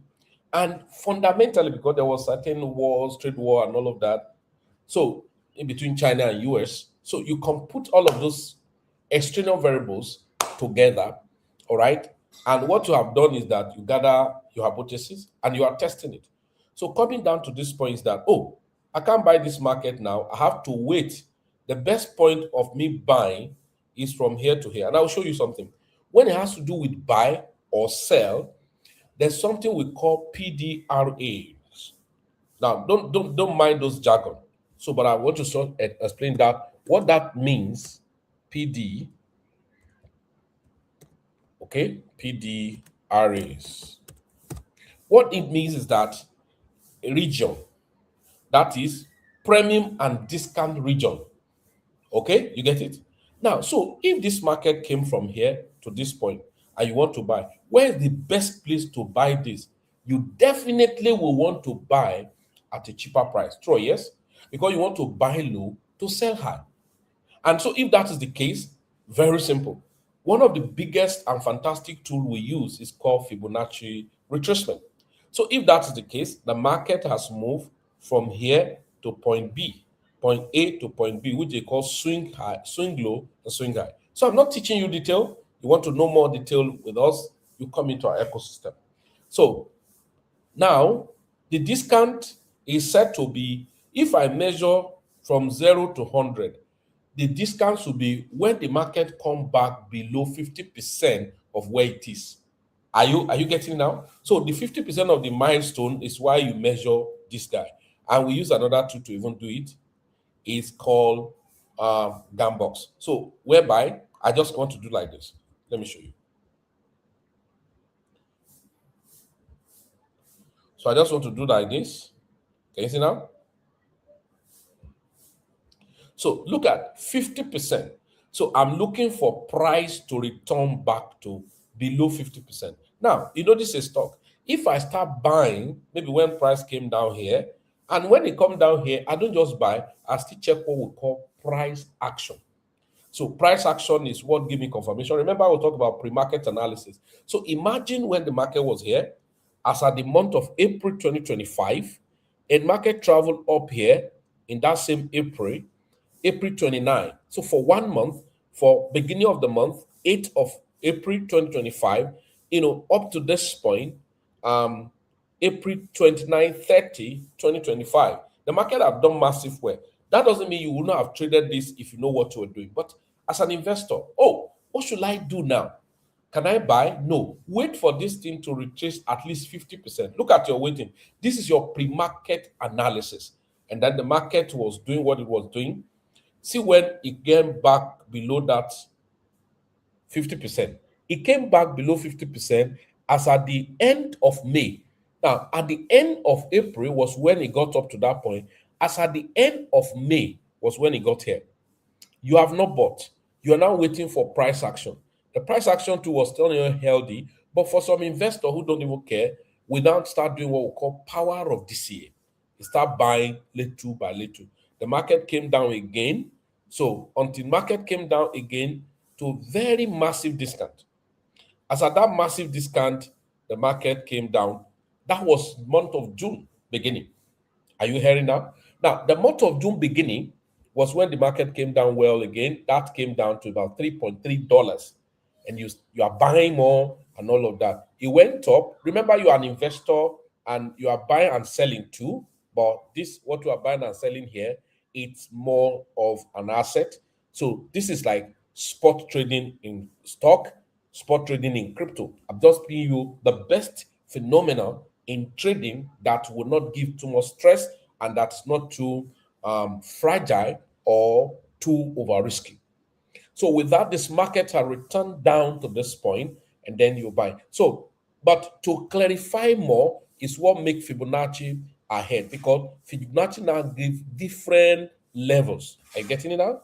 and fundamentally because there was certain wars, trade war and all of that. So in between China and US, so you can put all of those external variables together, all right? And what you have done is that you gather your hypothesis and you are testing it. So coming down to this point is that, oh, I can't buy this market now. I have to wait. The best point of me buying is from here to here. And I'll show you something. When it has to do with buy or sell, there's something we call PDRAs. Now, don't mind those jargon. So, but I want to explain that what that means. PD, okay, PDRAs. What it means is that a region, that is premium and discount region. Okay, you get it? Now, so if this market came from here to this point and you want to buy, where is the best place to buy this? You definitely will want to buy at a cheaper price. True, yes? Because you want to buy low to sell high. And so if that is the case, very simple. One of the biggest and fantastic tool we use is called Fibonacci retracement. So if that is the case, the market has moved from here to point B, point A to point B, which they call swing high, swing low, and swing high. So I'm not teaching you detail. You want to know more detail with us, you come into our ecosystem. So now the discount is said to be, if I measure from 0 to 100, the discount should be when the market come back below 50% of where it is. Are you getting now? So the 50% of the milestone is why you measure this guy. And we use another tool to even do it. It's called Gambox. So whereby I just want to do like this. Let me show you. So I just want to do like this. Can you see now? So look at 50%. So I'm looking for price to return back to below 50%. Now, you know this is stock. If I start buying, maybe when price came down here, and when it come down here, I don't just buy, I still check what we call price action. So price action is what give me confirmation. Remember, I will talk about pre-market analysis. So imagine when the market was here, as at the month of April 2025, and market traveled up here in that same April 29. So for 1 month, for beginning of the month, 8th of April 2025, up to this point, April 29, 30, 2025, the market have done massive work. That doesn't mean you will not have traded this if you know what you are doing. But as an investor, oh, what should I do now? Can I buy? No. Wait for this thing to retrace at least 50%. Look at your waiting. This is your pre-market analysis. And then the market was doing what it was doing. See when it came back below that 50%. It came back below 50% as at the end of May. Now, at the end of April was when it got up to that point. As at the end of May was when it got here. You have not bought. You are now waiting for price action. The price action too was still healthy, but for some investors who don't even care, we now start doing what we call power of DCA. You start buying little by little. The market came down again. So until market came down again to very massive discount. As at that massive discount, the market came down. That was month of June beginning. Are you hearing now? Now, the month of June beginning was when the market came down well again. That came down to about $3.3. And you are buying more and all of that. It went up. Remember, you are an investor and you are buying and selling too. But this, what you are buying and selling here, it's more of an asset. So this is like spot trading in stock, spot trading in crypto. I'm just giving you the best phenomenon in trading that will not give too much stress and that's not too fragile or too over risky. So with that, this market has returned down to this point, and then you buy. So, but to clarify more is what makes Fibonacci ahead, because Fibonacci now gives different levels. Are you getting it now?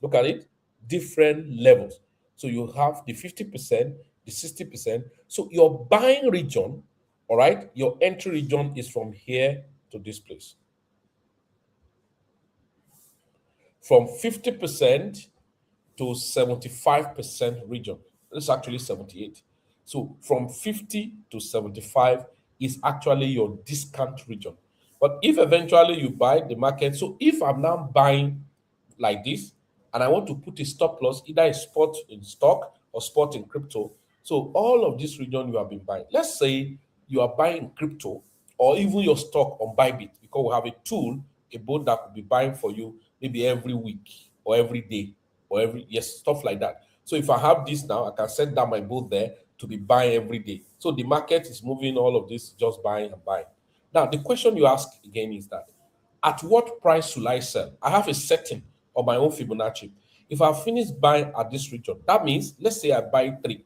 Look at it, different levels. So you have the 50%, the 60%. So your buying region, all right, your entry region is from here to this place. From 50% to 75% region. It's actually 78. So from 50 to 75 is actually your discount region. But if eventually you buy the market, so if I'm now buying like this, and I want to put a stop loss, either a spot in stock or spot in crypto. So all of this region you have been buying. Let's say you are buying crypto or even your stock on Bybit, because we have a tool, a bot that could be buying for you maybe every week or every day or stuff like that. So if I have this now, I can set down my bot there to be buying every day. So the market is moving all of this, just buying and buying. Now, the question you ask again is that, at what price should I sell? I have a setting on my own Fibonacci. If I finish buying at this region, that means, let's say I buy 3.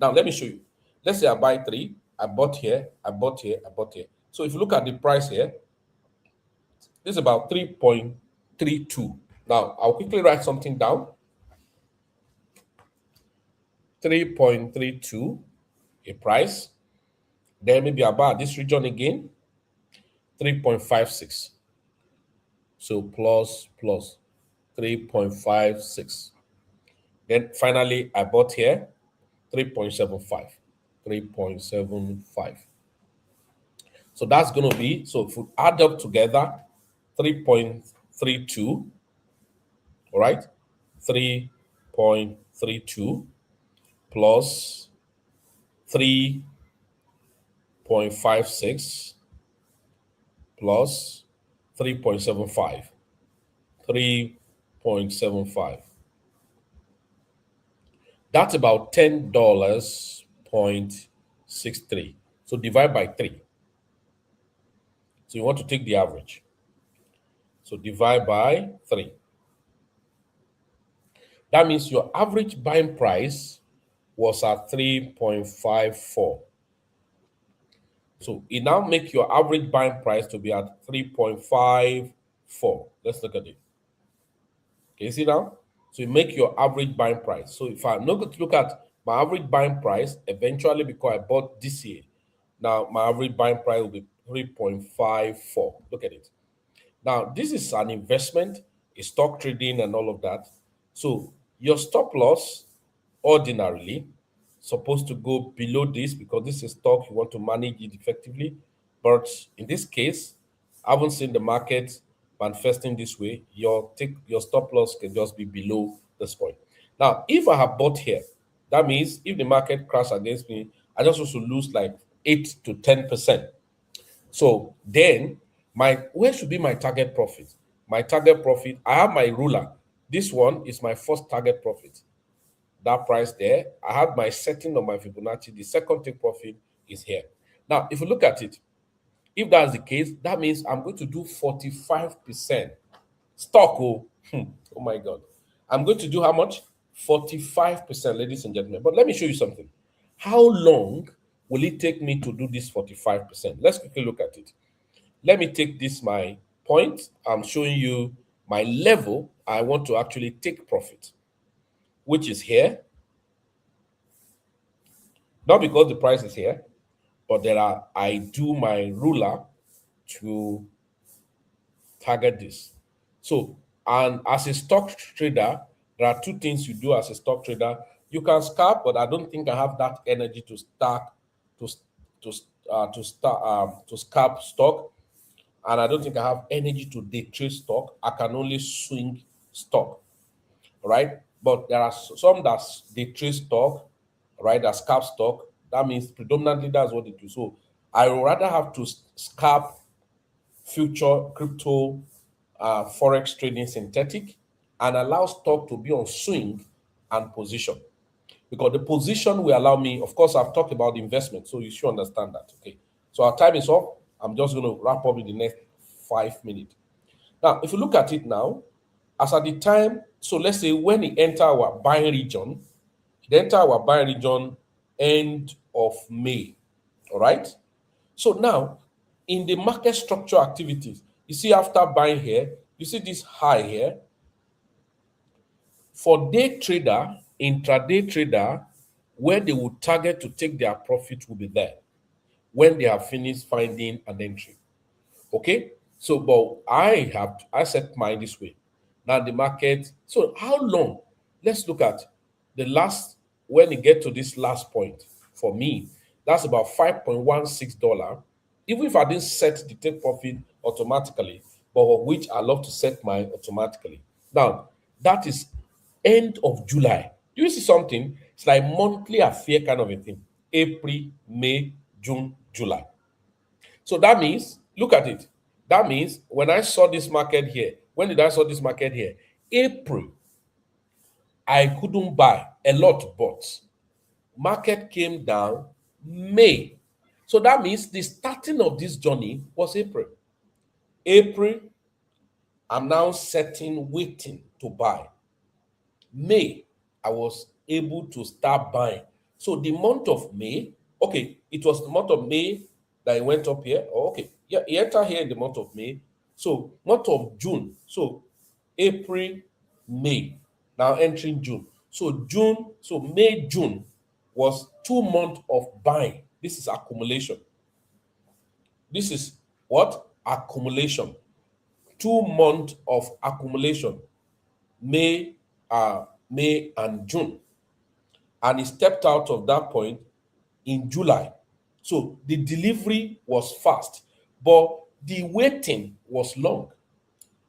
Now, let me show you. Let's say I buy 3, I bought here, I bought here, I bought here. So if you look at the price here, this is about 3.32. Now, I'll quickly write something down. 3.32, a price. Then maybe about this region again, 3.56. So plus 3.56. Then finally, I bought here 3.75. 3.75. So that's going to be, so if we add up together, 3.32, all right? 3.32 plus 3.56 plus 3.75. 3.75. That's about $10.63. So divide by 3. So you want to take the average. So divide by 3. That means your average buying price was at 3.54. So it now make your average buying price to be at 3.54. Let's look at it. Can you see now? So you make your average buying price. So if I'm not going to look at my average buying price, eventually because I bought this year, now my average buying price will be 3.54. Look at it. Now, this is an investment, a stock trading and all of that. So your stop loss ordinarily supposed to go below this, because this is stock, you want to manage it effectively. But in this case, I haven't seen the market manifesting this way. Your stop loss can just be below this point. Now, if I have bought here, that means if the market crashes against me, I just also lose like 8 to 10%. So then where should be my target profit? My target profit, I have my ruler. This one is my first target profit. that price there. I have my setting on my Fibonacci. The second take profit is here. Now, if you look at it, if that's the case, that means I'm going to do 45% stock. Oh, oh my God. I'm going to do how much? 45%, ladies and gentlemen. But let me show you something. How long will it take me to do this 45%? Let's quickly look at it. Let me take this my point. I'm showing you my level. I want to actually take profit, which is here. Not because the price is here, but I do my ruler to target this. So, and as a stock trader, there are two things you do as a stock trader. You can scalp, but I don't think I have that energy to start to scalp stock, and I don't think I have energy to day trade stock. I can only swing stock, right? But there are some that day trade stock, right? That scalp stock. That means predominantly that's what they do. So I would rather have to scalp future crypto, forex trading synthetic, and allow stock to be on swing and position, because the position will allow me. Of course, I've talked about the investment, so you should understand that. Okay, so our time is up. I'm just going to wrap up in the next 5 minutes. Now, if you look at it now, as at the time, so let's say when it enter our buying region, it enter our buying region end of May. All right. So now, in the market structure activities, you see after buying here, you see this high here. For day trader, intraday trader, where they will target to take their profit will be there when they have finished finding an entry. Okay, so but I set mine this way. Now the market. So how long? Let's look at the last when it get to this last point for me. That's about $5.16. Even if I didn't set the take profit automatically, but of which I love to set mine automatically. Now that is end of July. Do you see something? It's like monthly affair kind of a thing. April, May, June, July. So that means, look at it. That means when I saw this market here, when did I saw this market here? April. I couldn't buy a lot, but market came down May. So that means the starting of this journey was April. April, I'm now waiting to buy. May, I was able to start buying. So the month of May, okay, it was the month of May that it went up here. Oh, okay, yeah, it entered here in the month of May. So month of June, so April, May, now entering June. So May, June was 2 months of buying. This is accumulation. This is what? Accumulation. 2 months of accumulation. May and June. And he stepped out of that point in July. So the delivery was fast, but the waiting was long.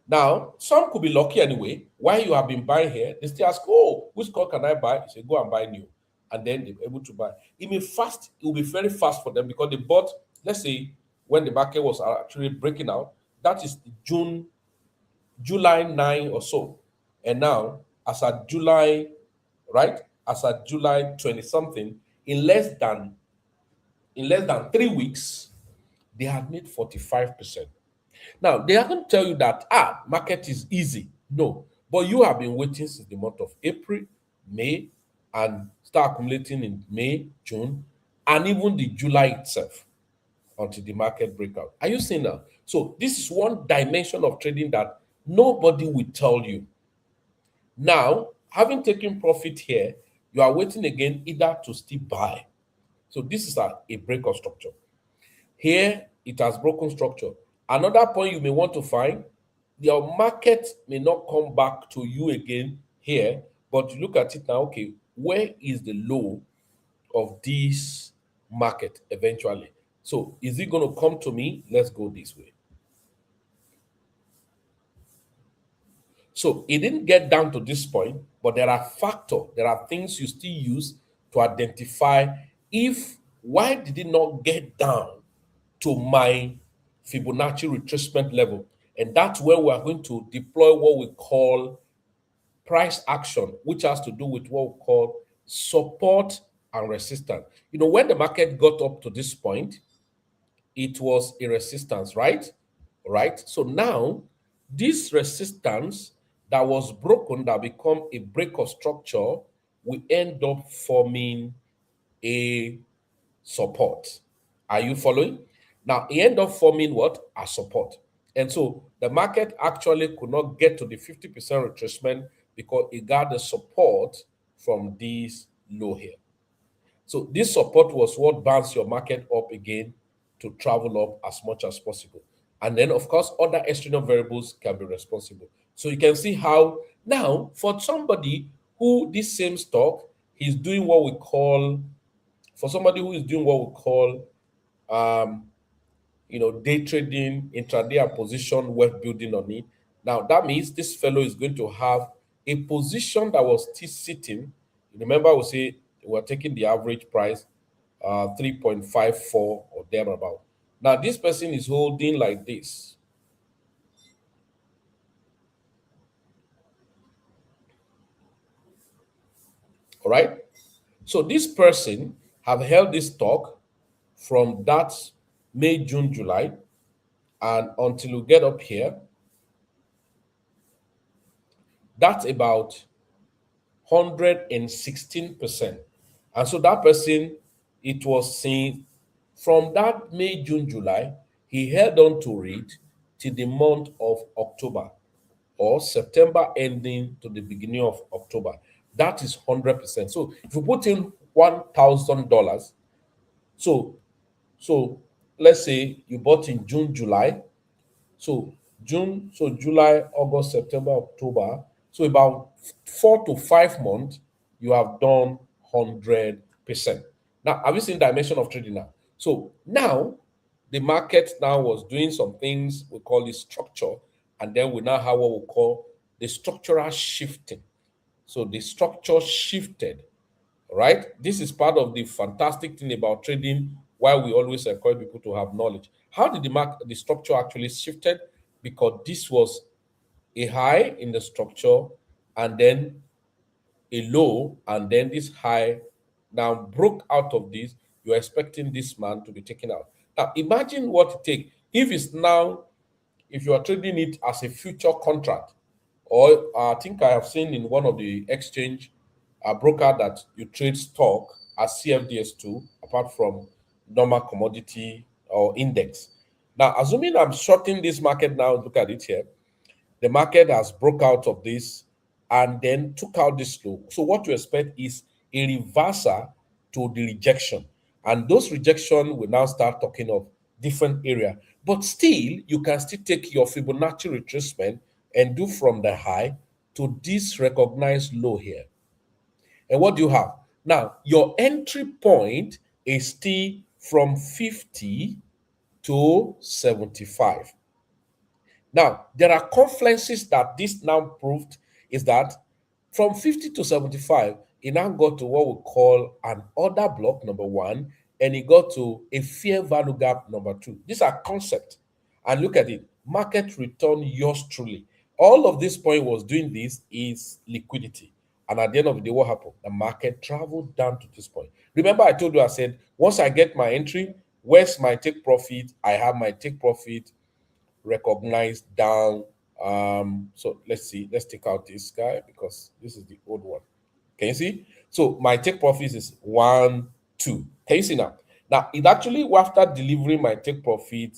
Now, some could be lucky anyway. While you have been buying here, they still ask, oh, which stock can I buy? You say, go and buy new. And then they're able to buy. It will be very fast for them because they bought, let's say, when the market was actually breaking out, that is July 9 or so. And now, as at July, right? As at July 20 something, in less than 3 weeks, they had made 45%. Now, they are going to tell you that, market is easy. No, but you have been waiting since the month of April, May, and start accumulating in May, June, and even the July itself until the market breakout. Are you seeing now? So this is one dimension of trading that nobody will tell you. Now, having taken profit here, you are waiting again either to still buy. So this is a break of structure. Here, it has broken structure. Another point you may want to find, your market may not come back to you again here, but you look at it now, okay, where is the low of this market eventually? So is it going to come to me? Let's go this way. So it didn't get down to this point, but there are things you still use to identify why did it not get down to my Fibonacci retracement level. And that's where we are going to deploy what we call price action, which has to do with what we call support and resistance. When the market got up to this point, it was a resistance, right? Right. So now this resistance that was broken, that become a break of structure, will end up forming a support. Are you following? Now, it end up forming what? A support. And so the market actually could not get to the 50% retracement because it got the support from this low here. So this support was what bounced your market up again to travel up as much as possible. And then, of course, other external variables can be responsible. So you can see how now for somebody who this same stock, he's doing what we call, for somebody who is doing what we call, um, day trading, intraday and position wealth building on it. Now that means this fellow is going to have a position that was still sitting. Remember, we say we're taking the average price, 3.54 or thereabout. Now this person is holding like this. All right. So this person have held this stock from that May, June, July, and until you get up here, that's about 116%. And so that person, it was seen from that May, June, July, he held on to it till the month of October or September ending to the beginning of October. That is 100%. So if you put in $1,000, so let's say you bought in June, July, so July, August, September, October. So about 4 to 5 months, you have done 100%. Now, have you seen dimension of trading now? So now the market now was doing some things we call it structure, and then we now have what we call the structural shifting. So the structure shifted, right? This is part of the fantastic thing about trading, why we always encourage people to have knowledge. How did the structure actually shifted? Because this was a high in the structure and then a low, and then this high now broke out of this. You're expecting this man to be taken out. Now imagine what it takes if it's now, if you are trading it as a future contract, or I think I have seen in one of the exchange, a broker that you trade stock as CFDS2 apart from normal commodity or index. Now, assuming I'm shorting this market now, look at it here. The market has broke out of this and then took out this low. So what you expect is a reversal to the rejection. And those rejection will now start talking of different area. But still, you can still take your Fibonacci retracement and do from the high to this recognized low here. And what do you have? Now, your entry point is still from 50 to 75. Now, there are confluences that this now proved is that from 50 to 75, it now got to what we call an order block, number one, and it got to a fair value gap, number two. These are concepts. And look at it, market return yours truly. All of this point was doing this is liquidity. And at the end of the day, what happened? The market traveled down to this point. Remember, I told you, I said, once I get my entry, where's my take profit? I have my take profit recognized down. So let's see, let's take out this guy because this is the old one. Can you see? So my take profit is 1, 2. Can you see now? Now it actually, after delivering my take profit,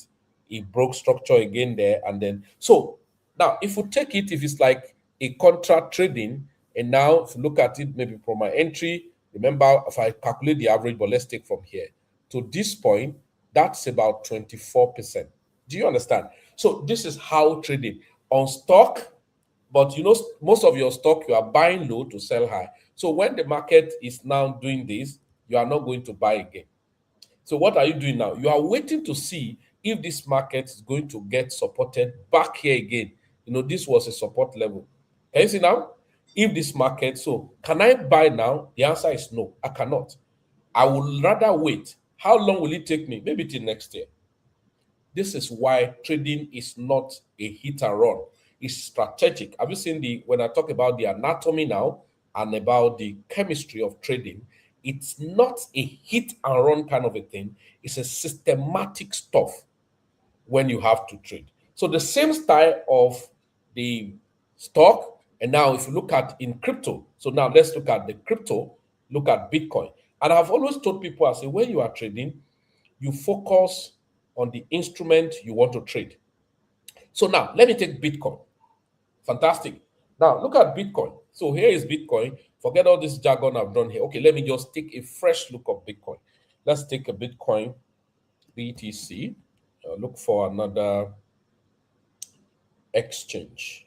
it broke structure again there, and then so now if you take it, if it's like a contract trading, and now if you look at it maybe from my entry, remember if I calculate the average, but let's take from here to this point, that's about 24%. Do you understand? So this is how trading on stock, but most of your stock you are buying low to sell high. So when the market is now doing this, you are not going to buy again. So what are you doing now? You are waiting to see if this market is going to get supported back here again. This was a support level. Can you see now? If this market, so can I buy now? The answer is no, I cannot. I would rather wait. How long will it take me? Maybe till next year. This is why trading is not a hit and run. It's strategic. Have you seen when I talk about the anatomy now, and about the chemistry of trading, it's not a hit and run kind of a thing. It's a systematic stuff when you have to trade. So the same style of the stock, and now if you look at in crypto, so now let's look at the crypto, look at Bitcoin. And I've always told people, I say, when you are trading, you focus on the instrument you want to trade. So now let me take Bitcoin. Fantastic. Now look at Bitcoin. So here is Bitcoin. Forget all this jargon I've done here. Okay, let me just take a fresh look of Bitcoin. Let's take a Bitcoin BTC. Look for another exchange.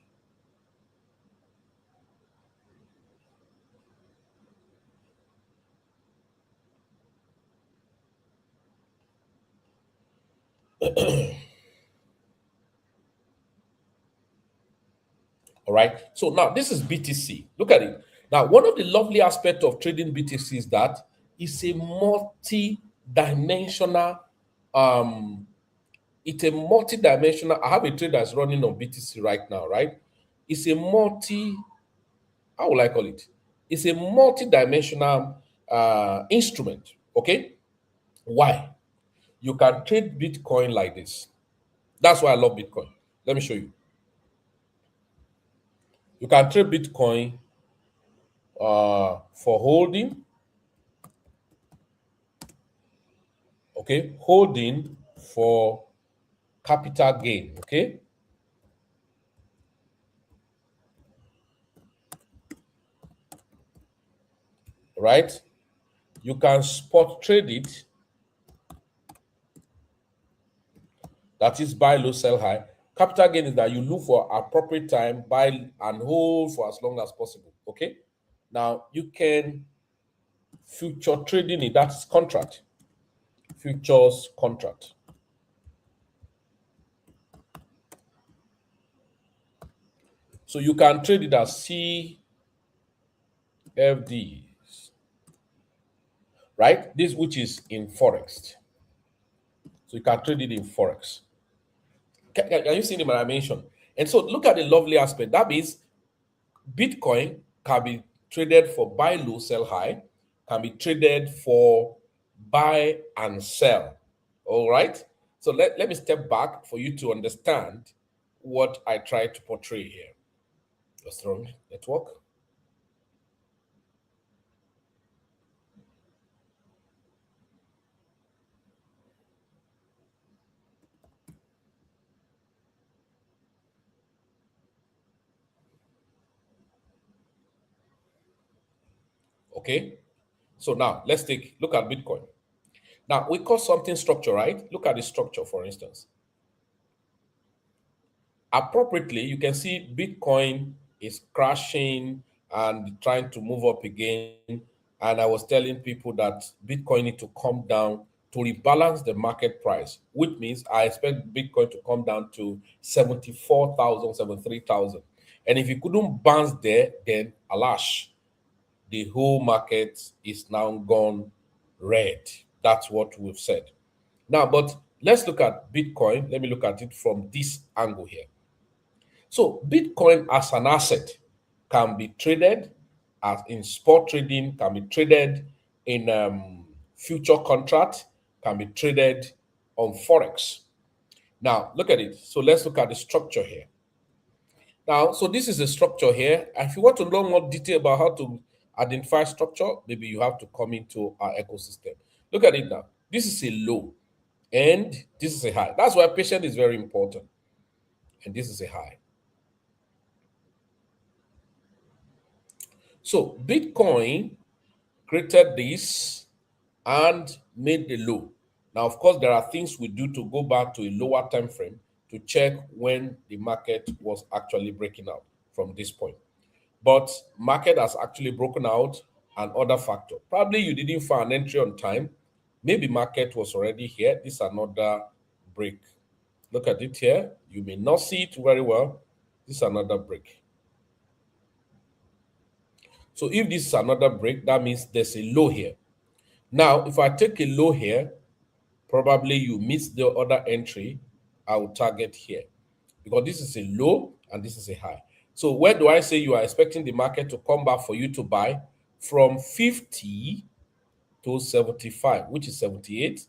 All right. So now this is BTC. Look at it. Now, one of the lovely aspects of trading BTC is that it's a multi-dimensional. It's a multi-dimensional. I have a trade that's running on BTC right now, right? It's a how will I call it? It's a multi-dimensional instrument. Okay. Why? You can trade Bitcoin like this. That's why I love Bitcoin. Let me show you. You can trade Bitcoin for holding. Okay, holding for capital gain. Okay. Right? You can spot trade it. That is buy low, sell high. Capital gain is that you look for appropriate time, buy and hold for as long as possible. Okay. Now you can future trading it. That's contract. Futures contract. So you can trade it as CFDs, right? This which is in Forex. So you can trade it in Forex. Can you see the dimension? And so look at the lovely aspect. That means Bitcoin can be traded for buy low, sell high, can be traded for buy and sell. All right. So let me step back for you to understand what I try to portray here. A strong network. Okay. So now let's look at Bitcoin. Now we call something structure, right? Look at the structure, for instance. Appropriately, you can see Bitcoin is crashing and trying to move up again. And I was telling people that Bitcoin need to come down to rebalance the market price, which means I expect Bitcoin to come down to 74,000, 73,000. And if you couldn't bounce there, then alas, the whole market is now gone red. That's what we've said. Now, but let's look at Bitcoin. Let me look at it from this angle here. So Bitcoin as an asset can be traded as in spot trading, can be traded in future contract, can be traded on Forex. Now, look at it. So let's look at the structure here. Now, so this is the structure here. If you want to know more detail about how to identify structure, maybe you have to come into our ecosystem. Look at it now. This is a low and this is a high. That's why patience is very important. And this is a high. So Bitcoin created this and made the low. Now, of course, there are things we do to go back to a lower time frame to check when the market was actually breaking out from this point. But market has actually broken out and other factor. Probably you didn't find an entry on time. Maybe market was already here. This is another break. Look at it here. You may not see it very well. This is another break. So if this is another break, that means there's a low here. Now, if I take a low here, probably you miss the other entry I will target here because this is a low and this is a high. So where do I say you are expecting the market to come back for you to buy? From 50 to 75, which is 78.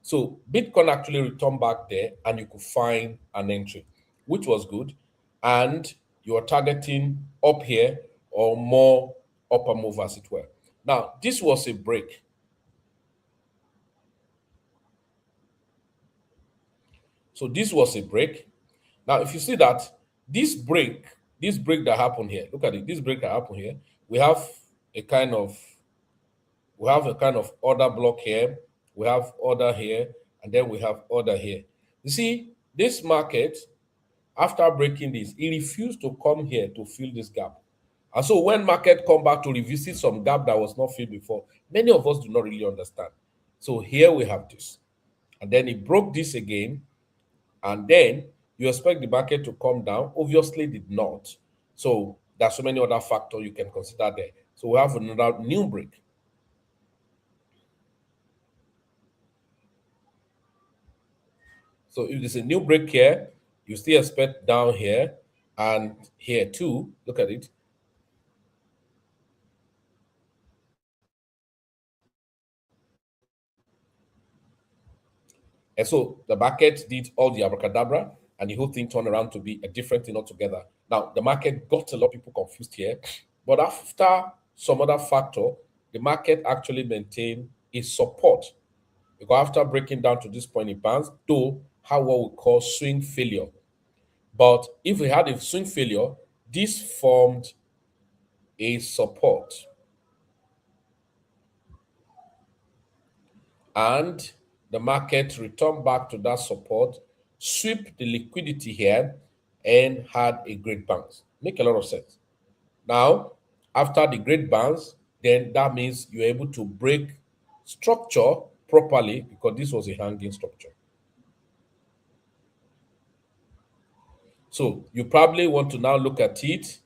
So Bitcoin actually returned back there and you could find an entry, which was good. And you are targeting up here or more upper move, as it were. Now, this was a break. So this was a break. Now, if you see that this break that happened here, look at it, this break that happened here, we have a kind of order block here, we have order here, and then we have order here. You see, this market, after breaking this, it refused to come here to fill this gap. And so when market come back to revisit some gap that was not filled before, many of us do not really understand. So here we have this. And then it broke this again. And then you expect the market to come down. Obviously, it did not. So there's so many other factors you can consider there. So we have another new break. So if there's a new break here, you still expect down here and here too. Look at it. And so the market did all the abracadabra and the whole thing turned around to be a different thing altogether. Now, the market got a lot of people confused here, but after some other factor, the market actually maintained its support. Because after breaking down to this point, it bounced, though how what we call swing failure. But if we had a swing failure, this formed a support. And the market returned back to that support, sweep the liquidity here, and had a great bounce. Make a lot of sense. Now, after the great bounce, then that means you're able to break structure properly because this was a hanging structure. So you probably want to now look at it.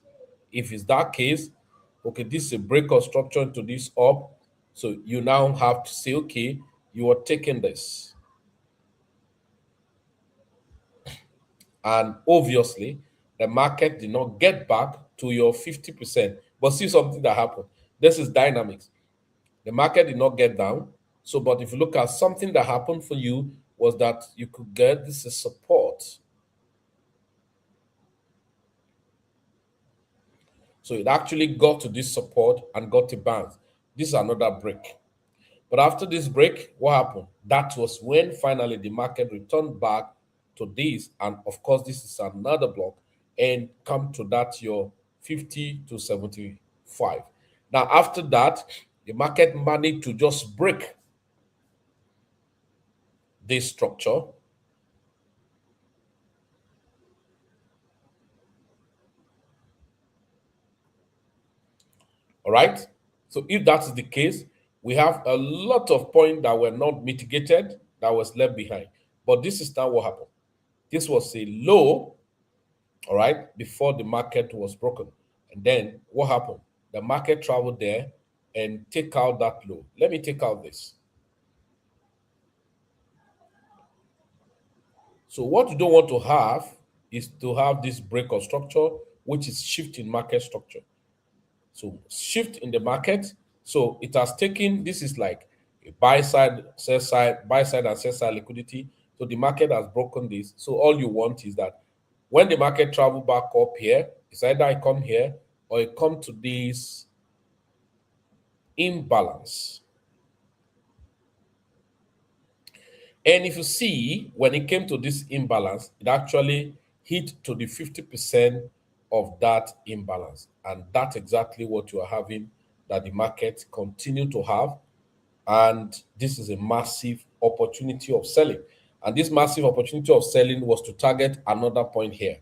If it's that case, okay, this is a break of structure into this up. So you now have to say, okay, you are taking this. And obviously, the market did not get back to your 50%. But see something that happened. This is dynamics. The market did not get down. So, but if you look at something that happened for you, was that you could get this is support. So it actually got to this support and got a bounce. This is another break. But after this break, what happened? That was when finally the market returned back to this. And of course, this is another block and come to that your 50 to 75. Now, after that, the market managed to just break this structure. All right. So if that is the case, we have a lot of points that were not mitigated that was left behind. But this is now what happened. This was a low, all right, before the market was broken. And then what happened? The market traveled there and take out that low. Let me take out this. So what you don't want to have is to have this break of structure, which is shift in market structure. So shift in the market. So it has taken, this is like a buy side, sell side, buy side and sell side liquidity. So the market has broken this. So all you want is that when the market travel back up here, it's either I come here or I come to this imbalance. And if you see, when it came to this imbalance, it actually hit to the 50% of that imbalance. And that's exactly what you are having that the market continue to have. And this is a massive opportunity of selling. And this massive opportunity of selling was to target another point here.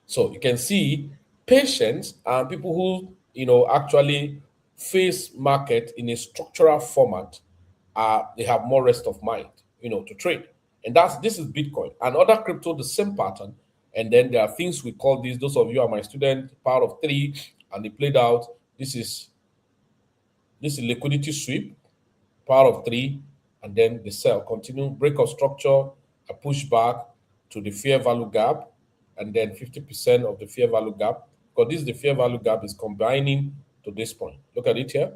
So you can see patience and people who, actually face market in a structural format, they have more rest of mind, to trade. And this is Bitcoin. And other crypto, the same pattern. And then there are things we call these, those of you are my student, power of three, and they played out. This is liquidity sweep, power of three, and then the sell. Continue, break of structure, a push back to the fair value gap, and then 50% of the fair value gap, because this is the fair value gap is combining to this point. Look at it here.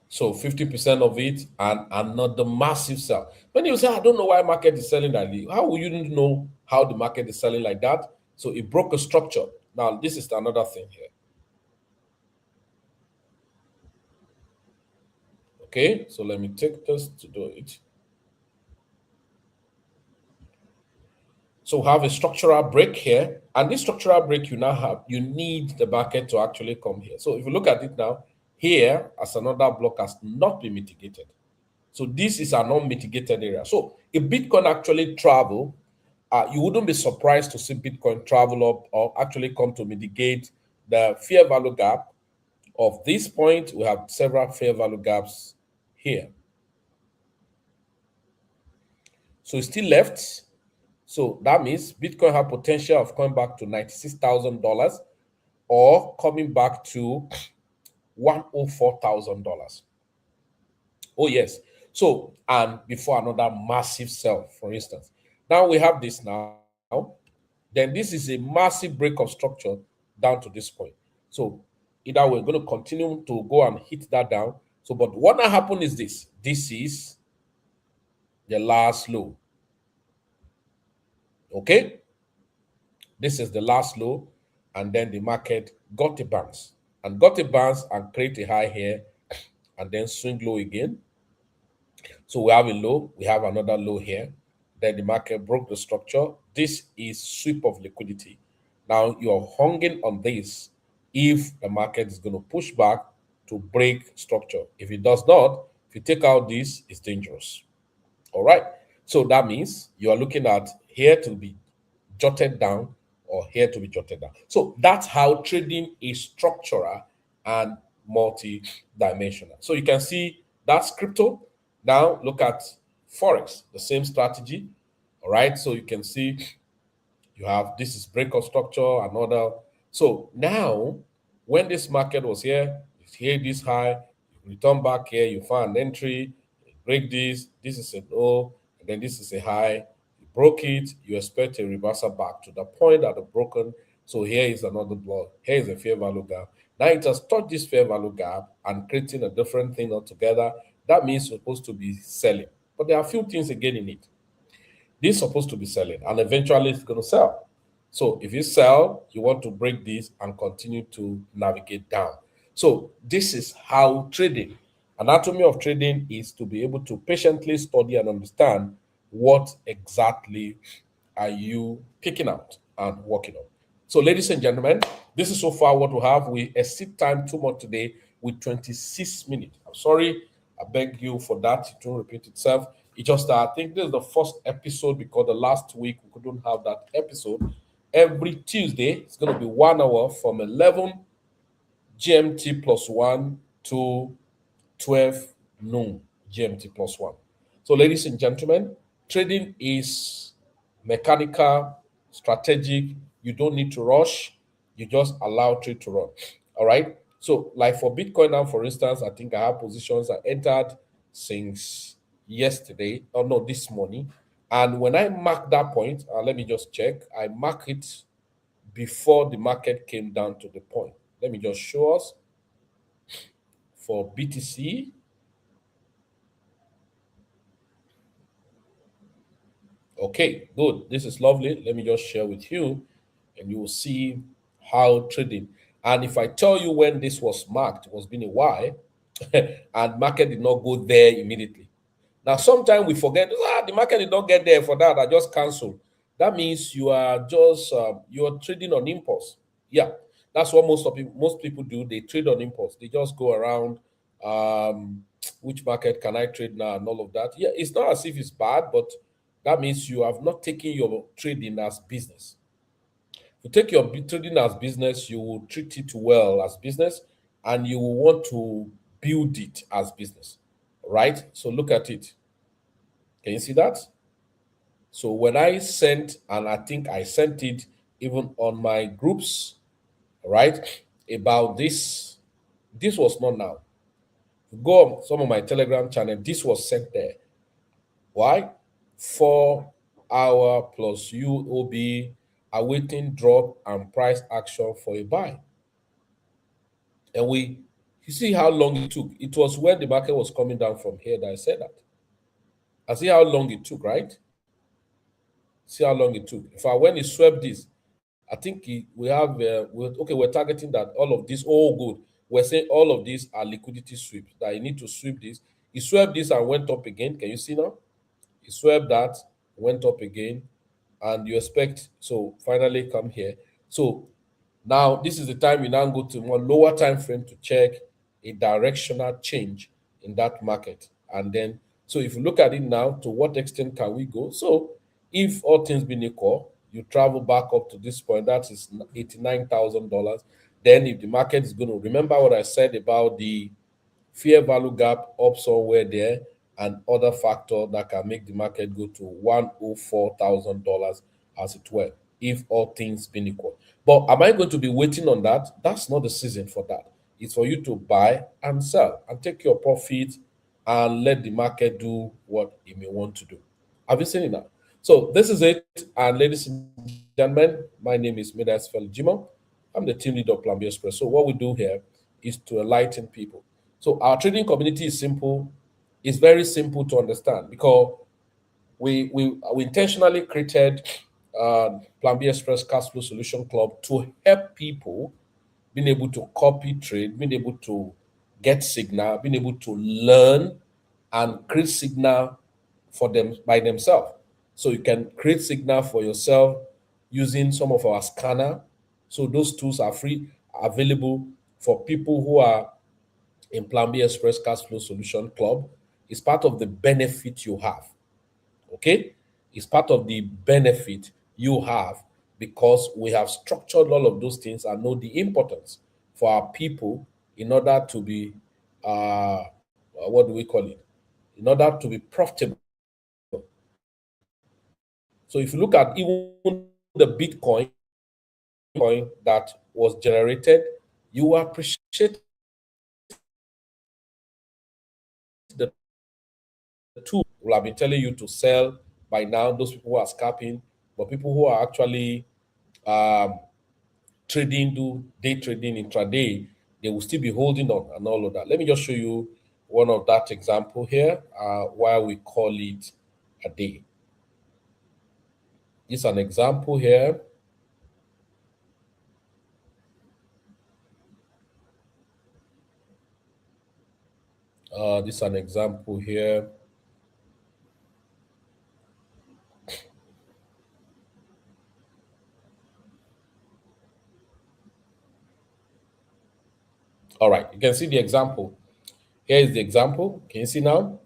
So 50% of it and another massive sell. When you say, I don't know why market is selling like this, how will you know how the market is selling like that? So it broke a structure. Now, this is another thing here. Okay, so let me take this to do it. So we have a structural break here, and this structural break you need the market to actually come here. So if you look at it now, here as another block has not been mitigated. So this is an unmitigated area. So if Bitcoin actually travel, you wouldn't be surprised to see Bitcoin travel up or actually come to mitigate the fair value gap of this point. We have several fair value gaps here. So it's still left. So that means Bitcoin have potential of coming back to $96,000 or coming back to $104,000. Oh, yes. So, and before another massive sell, for instance. Now we have this now. Then this is a massive break of structure down to this point. So either we're going to continue to go and hit that down. So, but what will happen is this. This is the last low. Okay? This is the last low. And then the market got a bounce. And got a bounce and create a high here. And then swing low again. So we have a low. We have another low here. Then the market broke the structure. This is sweep of liquidity. Now you're hanging on this if the market is going to push back to break structure. If it does not, if you take out this, it's dangerous. All right. So that means you are looking at here to be jotted down or here to be jotted down. So that's how trading is structural and multi-dimensional. So you can see that's crypto. Now look at Forex, the same strategy. All right. So you can see you have this is break of structure, another. So now when this market was here, it's here this high, you return back here, you find an entry, break this is an O, and then this is a high, you broke it, you expect a reversal back to the point that the broken. So here is another block, here is a fair value gap. Now it has touched this fair value gap and creating a different thing altogether. That means you're supposed to be selling. But there are a few things again in it. This is supposed to be selling, and eventually it's going to sell. So if you sell, you want to break this and continue to navigate down. So this is how trading, anatomy of trading is to be able to patiently study and understand what exactly are you picking out and working on. So ladies and gentlemen, this is so far what we have. We exceed time too much today with 26 minutes. I'm sorry. I beg you for that. It won't repeat itself. It's just that I think this is the first episode because the last week we couldn't have that episode. Every Tuesday, it's going to be 1 hour from 11 GMT plus 1 to 12 noon GMT plus 1. So ladies and gentlemen, trading is mechanical, strategic. You don't need to rush. You just allow trade to run. All right. So like for Bitcoin now, for instance, I think I have positions I entered since yesterday, or no, this morning. And when I mark that point, let me just check. I mark it before the market came down to the point. Let me just show us for BTC. Okay, good. This is lovely. Let me just share with you, and you will see how trading. And if I tell you when this was marked, it was been a while, and market did not go there immediately. Now, sometimes we forget, the market did not get there for that. I just canceled. That means you are just you are trading on impulse. Yeah, that's what most people do. They trade on impulse. They just go around. Which market can I trade now and all of that? Yeah, it's not as if it's bad, but that means you have not taken your trading as business. If you take your trading as business, you will treat it well as business, and you will want to build it as business. Right? So look at it. Can you see that? So when I sent, and I think I sent it even on my groups, right, about this was not now. Go on some of my Telegram channel, this was sent there. Why? 4 hour plus UOB awaiting drop and price action for a buy. And you see how long it took. It was when the market was coming down from here that I said that. I see how long it took, right? See how long it took. In fact, when he swept this, I think we have, we're targeting that all of this, oh, good. We're saying all of these are liquidity sweeps, that you need to sweep this. He swept this and went up again. Can you see now? He swept that, went up again, and you expect, so finally come here. So now this is the time you now go to more lower time frame to check a directional change in that market. And then, so if you look at it now, to what extent can we go? So if all things being equal, you travel back up to this point, that is $89,000. Then if the market is going to, remember what I said about the fair value gap up somewhere there, and other factor that can make the market go to $104,000 as it were, if all things being equal. But am I going to be waiting on that? That's not the season for that. It's for you to buy and sell and take your profit and let the market do what it may want to do. Have you seen it now? So this is it. And ladies and gentlemen, my name is Midas Felijimo. I'm the team leader of Plan B Express. So what we do here is to enlighten people. So our trading community is simple. It's very simple to understand because we intentionally created Plan B Express Cash Flow Solution Club to help people being able to copy trade, being able to get signal, being able to learn and create signal for them by themselves. So you can create signal for yourself using some of our scanner. So those tools are free, available for people who are in Plan B Express Cash Flow Solution Club. It's part of the benefit you have. Okay? It's part of the benefit you have because we have structured all of those things and know the importance for our people in order to be, what do we call it? In order to be profitable. So if you look at even the Bitcoin that was generated, you appreciate the tool will have been telling you to sell by now. Those people who are scalping, but people who are actually trading, do day trading intraday, they will still be holding on and all of that. Let me just show you one of that example here, why we call it a day. This is an example here. This is an example here. All right, you can see the example. Here is the example. Can you see now?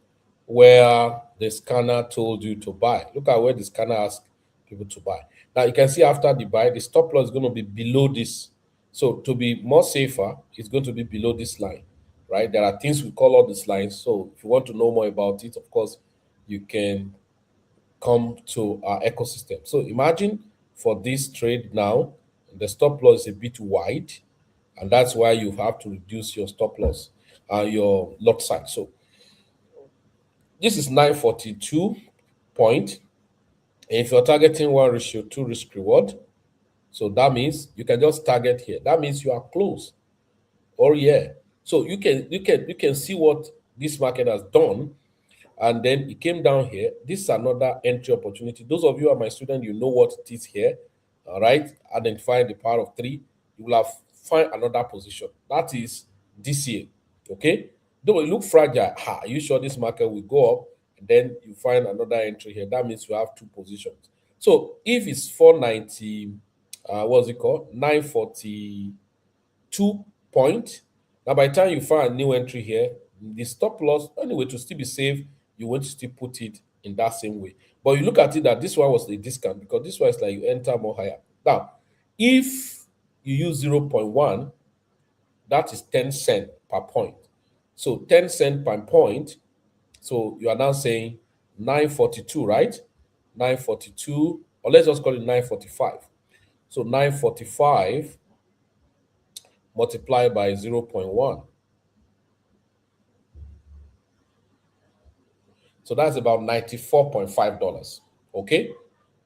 Where the scanner told you to buy. Look at where the scanner asked people to buy. Now you can see after the buy, the stop loss is going to be below this. So to be more safer, it's going to be below this line, right? There are things we call all these lines. So if you want to know more about it, of course, you can come to our ecosystem. So imagine for this trade now, the stop loss is a bit wide, and that's why you have to reduce your stop loss, your lot size. So this is 942 point. And if you're targeting 1:2 risk reward, so that means you can just target here. That means you are close. Or yeah. So you can see what this market has done. And then it came down here. This is another entry opportunity. Those of you who are my student, you know what it is here. All right. Identify the power of 3. You will have find another position. That is this year. Okay. Though it look fragile, are you sure this market will go up? And then you find another entry here. That means you have 2 positions. So if it's 490, what's it called? 942 point. Now, by the time you find a new entry here, the stop loss, anyway, to still be safe, you want to still put it in that same way. But you look at it that this one was a discount because this one is like you enter more higher. Now, if you use 0.1, that is 10 cents per point. So 10 cents per point. So you are now saying 942, right? 942, or let's just call it 945. So 945 multiplied by 0.1. So that's about $94.5. Okay.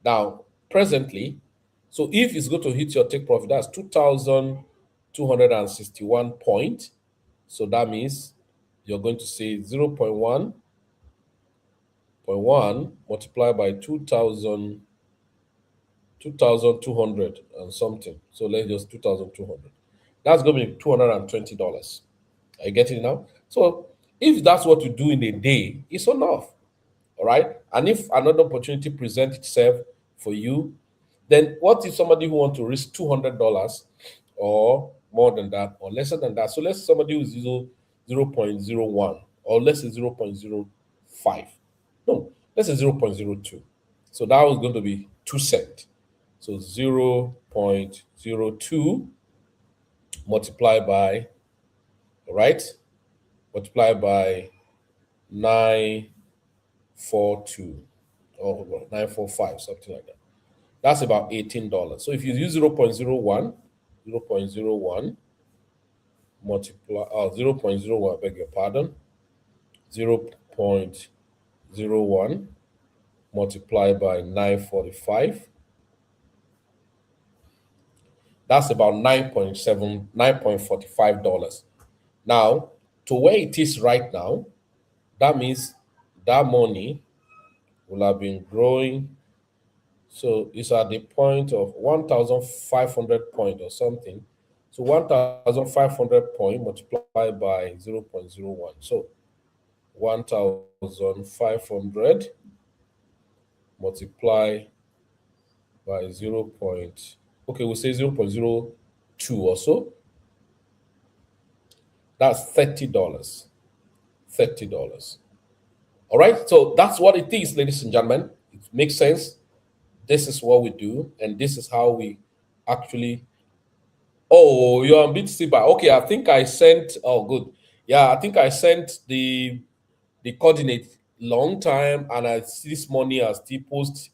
Now, presently, so if it's going to hit your take profit, that's 2,261 points. So that means you're going to say 0.1 multiplied by 2,200 and something. So let's just 2,200. That's going to be $220. Are you getting it now? So if that's what you do in a day, it's enough. All right. And if another opportunity presents itself for you, then what if somebody who wants to risk $200 or more than that or lesser than that? So let's say somebody who's 0.01 or let's say 0.05. No, let's say 0.02. So that was going to be 2 cents. So 0.02 multiplied by, all right, multiplied by 942 or 945, something like that. That's about $18. So if you use 0.01 multiply 0.01, beg your pardon, 0.01 multiplied by 945, that's about $9.45. Now, to where it is right now, that means that money will have been growing. So it's at the point of 1,500 point or something. So 1,500 point multiplied by 0.01. So 1,500 multiply by 0. Okay, we'll say 0.02 or so. That's $30. $30. All right, so that's what it is, ladies and gentlemen. It makes sense. This is what we do, and this is how we actually. Oh, you're on BTC buy. Okay, I think I sent. Oh, good. Yeah, I think I sent the coordinate long time, and I see this morning I still post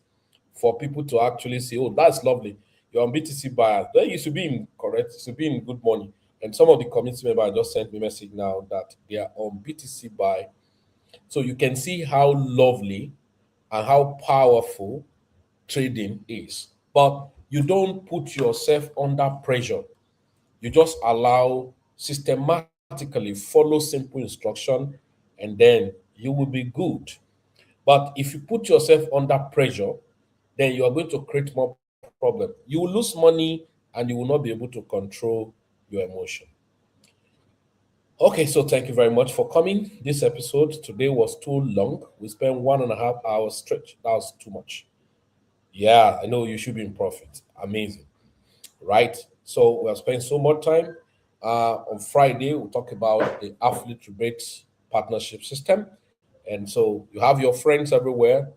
for people to actually say, "Oh, that's lovely. You're on BTC buy." Then you should be in correct. You should be in good money. And some of the community members just sent me a message now that they are on BTC buy. So you can see how lovely and how powerful trading is. But you don't put yourself under pressure. You just allow systematically follow simple instruction and then you will be good. But if you put yourself under pressure, then you are going to create more problem. You will lose money and you will not be able to control your emotion. Okay, so thank you very much for coming. This episode today was too long. We spent 1.5 hours stretch. That was too much. Yeah, I know you should be in profit. Amazing. Right? So we have spent so much time. On Friday, we'll talk about the affiliate rebate partnership system. And so you have your friends everywhere.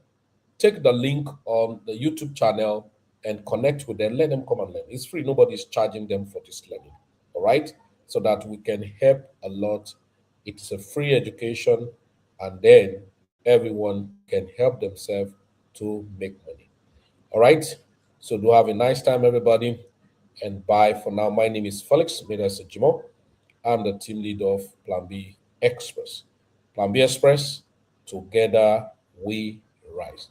Take the link on the YouTube channel and connect with them. Let them come and learn. It's free. Nobody's charging them for this learning. All right? So that we can help a lot. It's a free education, and then everyone can help themselves to make money. All right? So do have a nice time, everybody. And bye for now. My name is Felix Medas Jimo. I'm the team lead of Plan B Express. Plan B Express, together we rise.